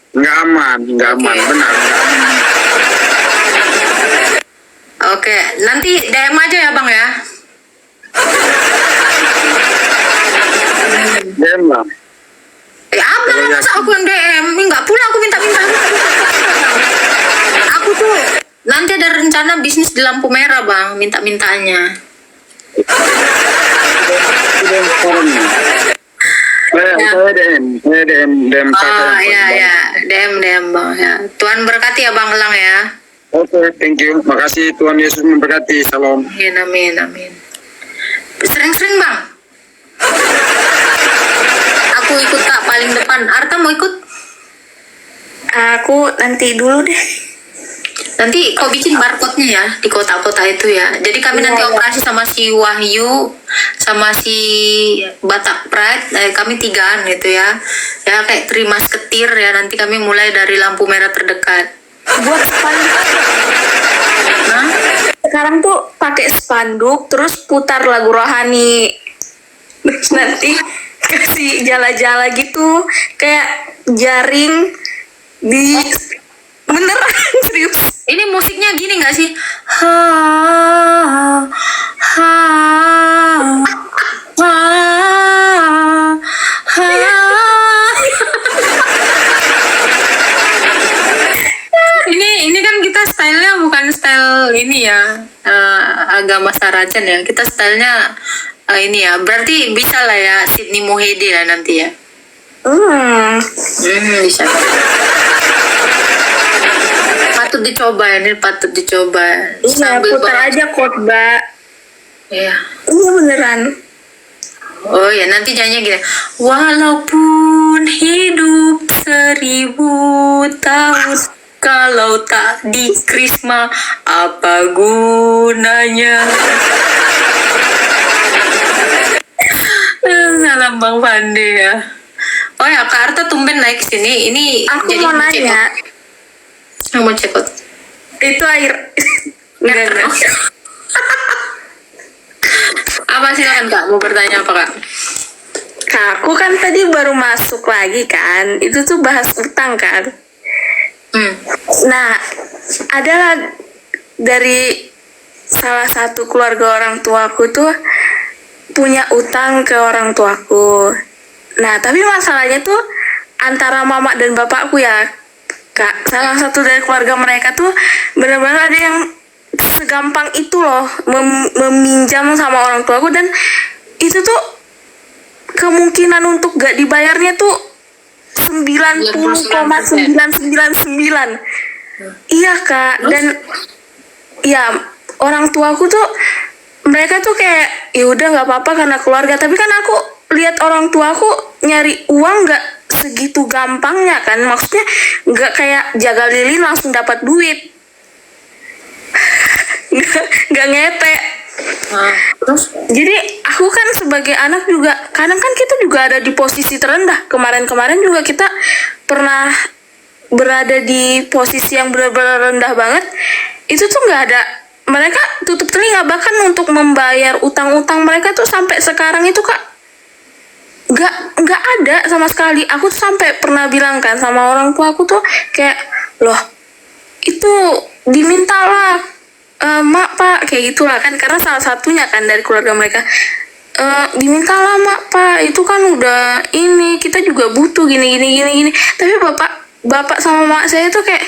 nggak aman, Oke. benar. Oke, nanti DM aja ya bang ya. DM lah. Abang Kalau masa aku yang DM? Enggak pula aku minta-minta. Aku tuh nanti ada rencana bisnis di lampu merah bang, minta-mintanya. Saya DM kakak Oh yang iya paling ya, DM bang ya. Tuhan berkati ya bang Elang ya. Oke, thank you. Makasih, Tuhan Yesus memberkati. Salam. Amin. Sering-sering bang. Aku ikut kak paling depan. Arta mau ikut? Aku nanti dulu deh. Nanti kau bikin barcode-nya ya di kota-kota itu ya. Jadi kami nanti operasi sama si Wahyu, sama si Batak Pride, kami tigaan gitu ya. Ya kayak 3 Musketeer ya. Nanti kami mulai dari lampu merah terdekat. Buat spanduk. Hah? Sekarang tuh pakai spanduk terus putar lagu rohani. Terus nanti kasih jala-jala gitu kayak jaring di beneran serius. Ini musiknya gini nggak sih? Ha, ha, ha, ha. Ini kan kita stylenya bukan style ini ya, agama Sarajan ya. Kita stylenya ini ya. Berarti bisa lah ya Sydney Mohede lah nanti ya. Bisa. Patut dicoba ini, patut dicoba. Iya, Sambil putar bawa- aja khotbah. Iya. Iya beneran. Oh ya, nanti nyanyi gini. Walaupun hidup 1000 tahun, kalau tak di Krisma, apa gunanya? Salam Bang Pande ya. Oh ya, Kak Arta tumben naik sini. Ini Aku jadi mau nanya, Yang mau cekot. itu air. Enggak. Apa silakan Kak? Mau bertanya apa Kak? Kak, aku kan tadi baru masuk lagi kan. Itu tuh bahas utang kan. Nah, adalah dari salah satu keluarga orang tuaku tuh punya utang ke orang tuaku. Nah, tapi masalahnya tuh antara mama dan bapakku ya, Kak. Salah satu dari keluarga mereka tuh benar-benar ada yang segampang itu loh meminjam sama orang tuaku, dan itu tuh kemungkinan untuk gak dibayarnya tuh 90,999. Iya Kak, dan ya orang tuaku tuh mereka tuh kayak ya udah nggak apa-apa karena keluarga, tapi kan aku lihat orang tuaku nyari uang nggak segitu gampangnya kan, maksudnya nggak kayak jaga lilin langsung dapat duit. Nggak ngepek. Terus? Jadi aku kan sebagai anak juga kadang kan kita juga ada di posisi terendah. Kemarin-kemarin juga kita pernah berada di posisi yang benar-benar rendah banget. Itu tuh nggak ada, mereka tutup telinga bahkan untuk membayar utang-utang mereka tuh sampai sekarang itu Kak. nggak ada sama sekali. Aku tuh sampai pernah bilang kan sama orang tua aku tuh kayak, loh itu dimintalah mak pak kayak gitulah kan, karena salah satunya kan dari keluarga mereka, dimintalah mak pak, itu kan udah ini, kita juga butuh gini. Tapi bapak sama mak saya tuh kayak,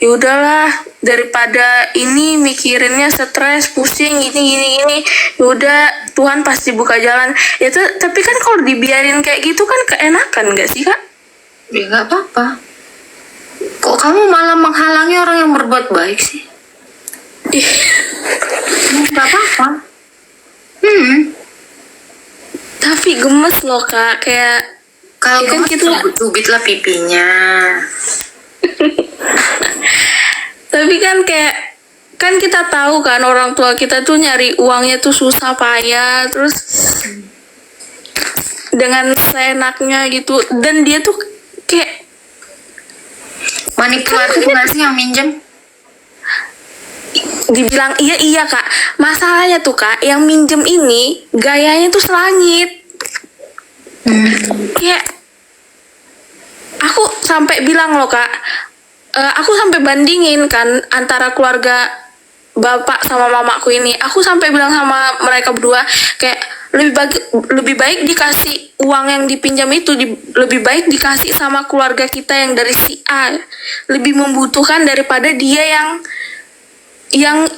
ya udahlah daripada ini mikirinnya stres pusing gini, yaudah Tuhan pasti buka jalan ya tuh. Tapi kan kalau dibiarin kayak gitu kan keenakan gak sih kak? Ya nggak apa-apa. Kok kamu malah menghalangi orang yang berbuat baik sih? Nggak apa-apa. Tapi gemes loh kak, kayak Kalau ya kan kan kita, cubit-cubitlah pipinya. tapi kan kayak kan kita tahu kan orang tua kita tuh nyari uangnya tuh susah payah, terus dengan seenaknya gitu, dan dia tuh kayak Manipulatif nggak sih yang minjem? dibilang iya kak, masalahnya tuh kak yang minjem ini gayanya tuh selangit. Kayak aku sampai bilang loh kak, aku sampai bandingin kan antara keluarga bapak sama mamaku ini. Aku sampai bilang sama mereka berdua kayak lebih baik dikasih uang yang dipinjam itu lebih baik dikasih sama keluarga kita yang dari si A, lebih membutuhkan daripada dia yang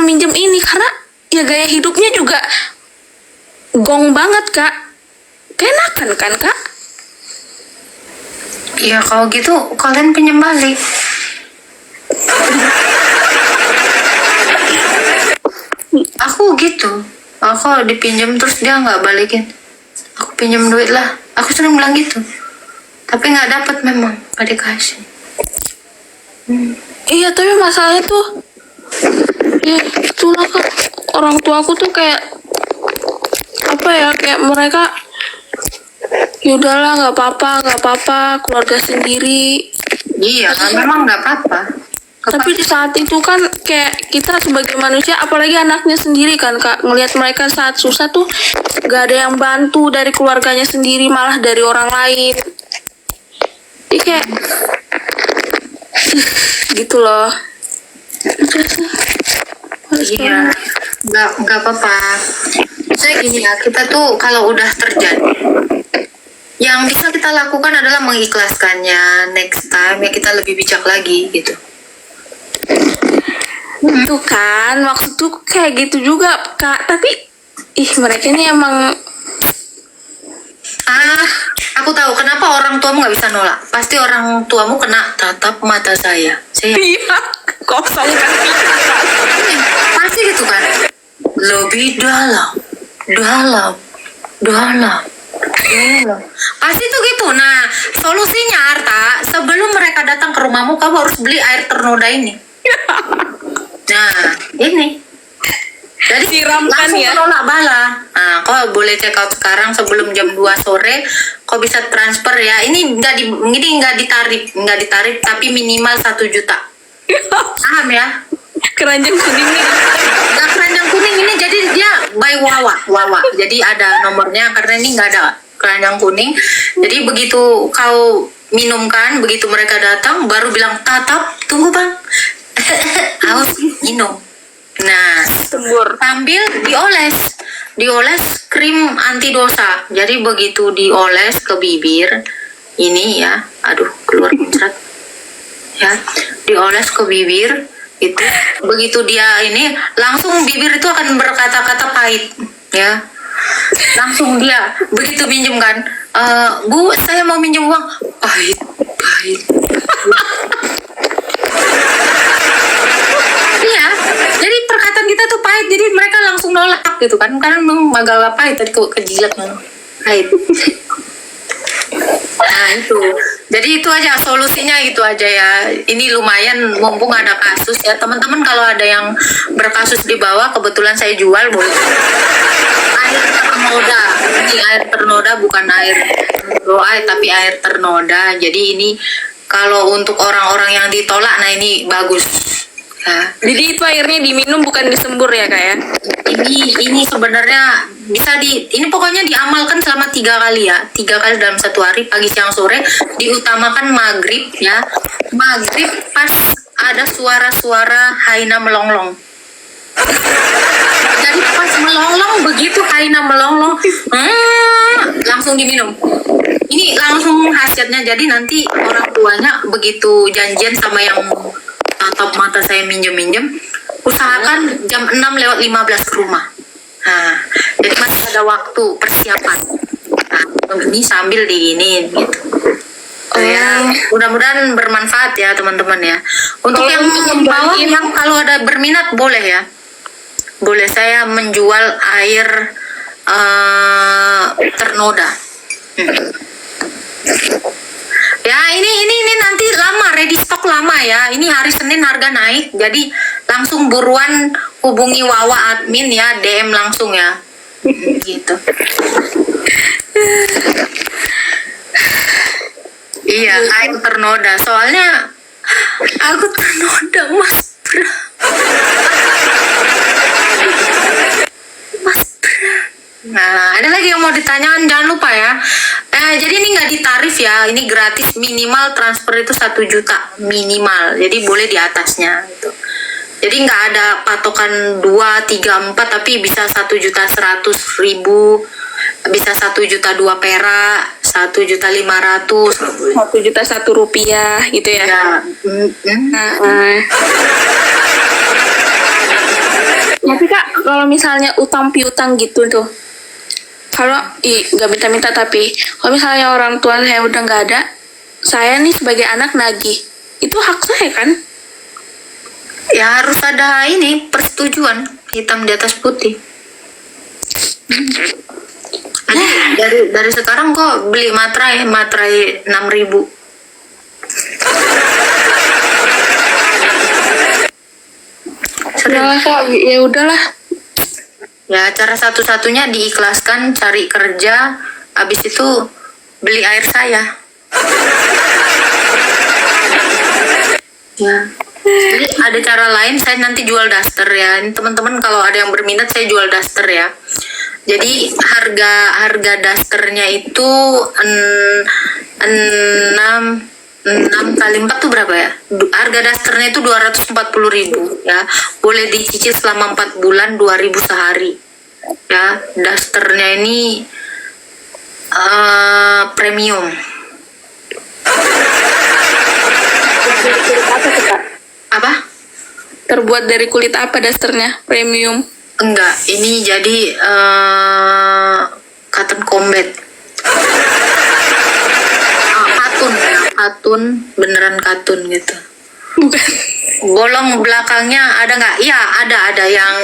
minjem ini, karena ya gaya hidupnya juga gong banget kak, keenakan kan kak? Ya kalau gitu kalian pinjam balik. Aku gitu. Aku dipinjam terus dia nggak balikin. Aku pinjam duit lah. Aku sering bilang gitu. Tapi nggak dapat memang, nggak dikasih. Iya, tapi masalahnya tuh ya itulah kak, orang tua aku tuh kayak apa ya, kayak mereka ya udahlah nggak apa-apa keluarga sendiri. Iya, memang nggak apa-apa. Tapi di saat itu kan kayak kita sebagai manusia, apalagi anaknya sendiri kan kak, ngelihat mereka saat susah tuh gak ada yang bantu dari keluarganya sendiri, malah dari orang lain. Jadi kayak gitu loh. Iya, nggak apa-apa. Saya gini ya, kita tuh kalau udah terjadi, yang bisa kita lakukan adalah mengikhlaskannya. Next time ya kita lebih bijak lagi gitu. Tuh kan, maksud tuh kayak gitu juga kak. Tapi mereka ini emang Aku tahu kenapa orang tuamu nggak bisa nolak. Pasti orang tuamu kena tatap mata saya. iya kosong kan. Pasti gitu kan. Lebih dalam. Pasti tuh gitu. Nah, solusinya Arta, sebelum mereka datang ke rumahmu, kamu harus beli air ternoda ini. Nah, ini. Jadi Siramkan langsung ya. menolak bala. Nah, kau boleh check out sekarang sebelum jam 2 sore. Kau bisa transfer ya. Ini nggak ditarik, tapi minimal 1 juta. Paham ya? Keranjang kuning nih. Nah, keranjang kuning ini jadi dia by Wawa. Jadi ada nomornya karena ini nggak ada keranjang kuning. Jadi begitu kau minumkan, begitu mereka datang, baru bilang tatap, tunggu bang, haus minum. Nah, sambil dioles krim anti dosa. Jadi begitu dioles ke bibir, ini ya, aduh keluar muncrat, ya, dioles ke bibir itu, begitu dia ini langsung bibir itu akan berkata-kata pahit, ya. Langsung dia begitu minjem kan, Bu, saya mau minjem uang, pahit. Iya, jadi perkataan kita tuh pahit, jadi mereka langsung nolak gitu kan, karena memang agak pahit tadi kok kejilat pahit. Nah itu, jadi itu aja solusinya, gitu aja ya. Ini lumayan mumpung ada kasus ya teman-teman. Kalau ada yang berkasus di bawah, kebetulan saya jual, boleh. Air ternoda, ini air ternoda, bukan air doa tapi air ternoda. Jadi ini kalau untuk orang-orang yang ditolak, nah ini bagus ya. Jadi itu airnya diminum bukan disembur ya kak ya? Ini sebenarnya bisa ini pokoknya diamalkan selama 3 kali ya, 3 kali dalam satu hari, pagi siang sore. Diutamakan maghrib ya, maghrib pas ada suara-suara haina melonglong. Jadi pas melonglong, begitu haina melonglong, langsung diminum. Ini langsung khasiatnya. Jadi nanti orang tuanya begitu janjian sama yang top mata saya minjem, usahakan jam 6:15 ke rumah. Nah, jadi masih ada waktu persiapan. Nah, ini sambil diginiin gitu. Ya, mudah-mudahan bermanfaat ya teman-teman ya. Untuk Kalau yang untuk bawah, membagiin- yang kalau ada berminat boleh ya. Boleh saya menjual air ternoda. Ya ini nanti lama, ready stock lama ya. Ini hari Senin harga naik, jadi langsung buruan hubungi Wawa admin ya, DM langsung ya. Gitu. Iya, air ternoda. Soalnya aku ternoda Mas Bra. Mas Bra. Nah, ada lagi yang mau ditanyakan, jangan lupa ya. Jadi ini nggak ditarif ya, ini gratis, minimal transfer itu 1 juta minimal. Jadi boleh di atasnya gitu. Jadi nggak ada patokan 2, 3, 4, tapi bisa 1.100.000, bisa 1.200.000 perak, 1.500.000. 1.100.000 rupiah gitu ya? Ya, Tapi kak, kalau misalnya utang piutang gitu tuh, kalau nggak minta-minta, tapi kalau misalnya orang tua saya udah nggak ada, saya nih sebagai anak nagih, itu hak saya kan? ya harus ada ini persetujuan, hitam di atas putih. Dari sekarang kok beli materai 6.000. Udahlah kak, ya udahlah. Ya cara satu-satunya diikhlaskan, cari kerja, habis itu beli air saya. Ya. Jadi ada cara lain, saya nanti jual daster ya. Ini teman-teman kalau ada yang berminat, saya jual daster ya. Jadi harga dasternya itu 6 kali 4 tuh berapa ya? Harga dasternya itu 240.000 ya. Boleh dicicil selama 4 bulan, 2.000 sehari. Ya, dasternya ini premium. Apa? Terbuat dari kulit apa dasternya? Premium. Enggak, ini jadi cotton combat. Katun ya, katun, beneran katun gitu. Bukan. Bolong belakangnya ada nggak? Iya, ada yang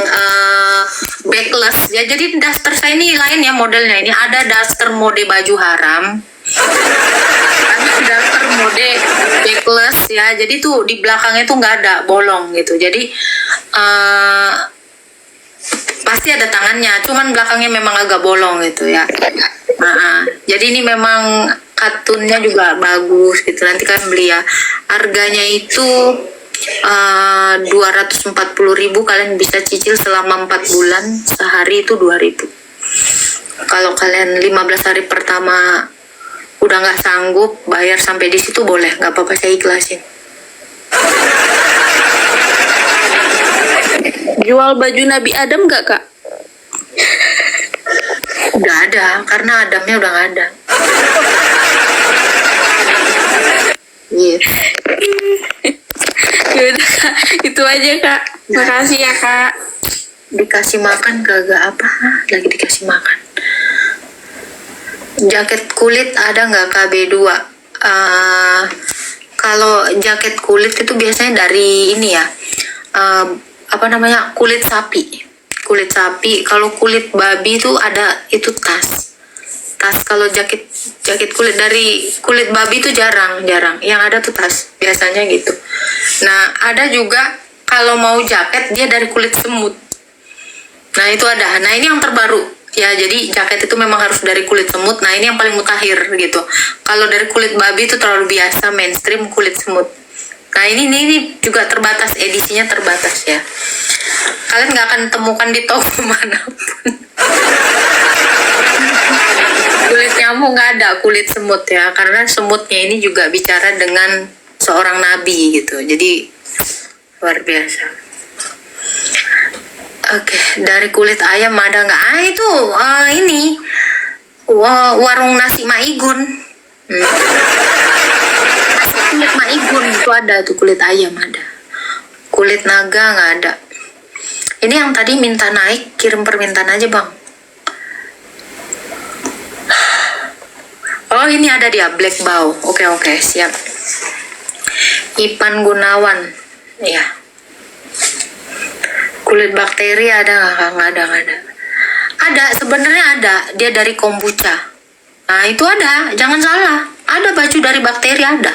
backless. Ya, jadi daster saya ini lain ya modelnya. Ini ada daster mode baju haram. Ada daster mode backless ya. Jadi tuh di belakangnya tuh nggak ada bolong gitu. Jadi pasti ada tangannya, cuman belakangnya memang agak bolong gitu ya. Jadi ini memang katunnya juga bagus gitu. Nanti kan beli ya. Harganya itu 240.000, kalian bisa cicil selama 4 bulan, sehari itu 2.000. Kalau kalian 15 hari pertama udah nggak sanggup bayar sampai di situ, boleh, nggak apa-apa, saya ikhlasin. Jual baju Nabi Adam nggak kak? Udah ada, karena Adamnya udah nggak ada. Gitu. Ya udah kak, itu aja kak. Makasih ya kak. Dikasih makan kagak apa, lagi dikasih makan. Jaket kulit ada nggak KB2? Kalau jaket kulit itu biasanya dari ini ya, apa namanya, kulit sapi. Kulit sapi. Kalau kulit babi itu ada, itu tas. Kalau jaket kulit dari kulit babi itu jarang. Yang ada tuh tas biasanya gitu. Nah, ada juga kalau mau jaket dia dari kulit semut. Nah, itu ada. Nah, ini yang terbaru ya. Jadi jaket itu memang harus dari kulit semut. Nah, ini yang paling mutakhir gitu. Kalau dari kulit babi itu terlalu biasa, mainstream, kulit semut. Nah ini juga terbatas, edisinya terbatas ya. Kalian nggak akan temukan di toko manapun. Kulit nyamuk nggak ada, kulit semut ya, karena semutnya ini juga bicara dengan seorang nabi gitu. Jadi luar biasa. Oke, dari kulit ayam ada nggak? Itu ini warung nasi Maigun. Nasi kulit Maigun itu ada tuh, kulit ayam ada. Kulit naga nggak ada. Ini yang tadi minta naik, kirim permintaan aja bang. Oh ini ada dia, Black Bow. Oke, siap. Ipan Gunawan. Ya. Kulit bakteri ada nggak ada. Ada, sebenarnya ada. Dia dari kombucha. Nah itu ada, jangan salah. Ada baju dari bakteri, ada.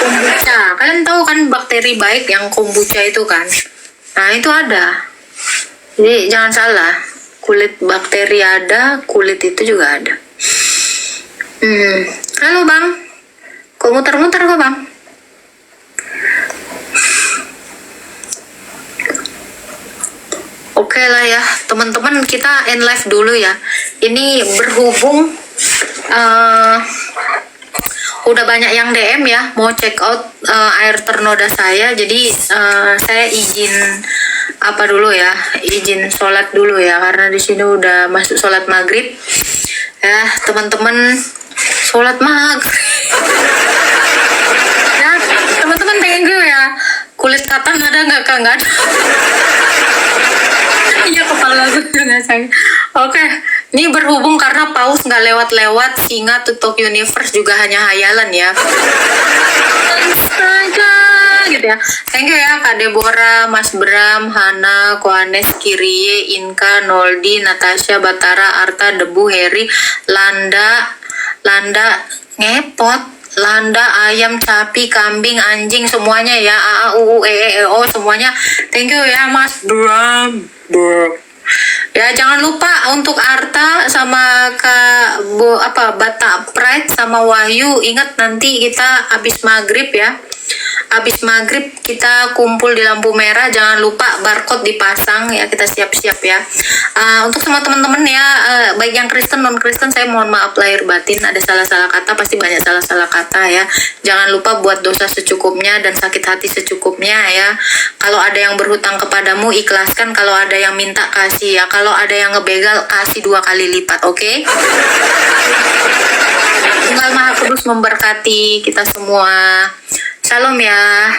Kombucha, kalian tahu kan bakteri baik yang kombucha itu kan? Nah itu ada. Jadi jangan salah. Kulit bakteri ada, kulit itu juga ada. Halo bang, kok muter-muter kok bang? Oke lah ya, teman-teman, kita end live dulu ya. Ini berhubung udah banyak yang DM ya, mau check out air ternoda saya. Jadi saya izin izin sholat dulu ya, karena di sini udah masuk sholat maghrib. Ya teman-teman, sholat maghrib. Ya teman-teman, thank you ya. Kulit katan ada nggak kak? Nggak ada. Iya, kepala gue juga sayang. Oke, ini berhubung karena paus nggak lewat-lewat, singa tutup universe juga hanya hayalan ya. Astaga, gitu ya. Thank you ya Kak Deborah, Mas Bram, Hana, Koanes, Kirie, Inka, Noldi, Natasha, Batara, Arta, Debu, Heri, Landa, ngepot, Landa, ayam, capi, kambing, anjing, semuanya ya. A, U, E, O, semuanya. Thank you ya Mas Bram. Ya jangan lupa untuk Arta sama Bata Pride sama Wahyu, ingat nanti kita habis maghrib ya. Habis maghrib kita kumpul di lampu merah, jangan lupa barcode dipasang ya, kita siap-siap ya. Untuk semua teman-teman ya, baik yang Kristen non Kristen, saya mohon maaf lahir batin, ada salah-salah kata, pasti banyak salah-salah kata ya. Jangan lupa buat dosa secukupnya dan sakit hati secukupnya ya. Kalau ada yang berhutang kepadamu, ikhlaskan. Kalau ada yang minta, kasih ya. Kalau ada yang ngebegal, kasih 2 kali lipat, oke? Tunggal Maha Kudus memberkati kita semua. Shalom ya.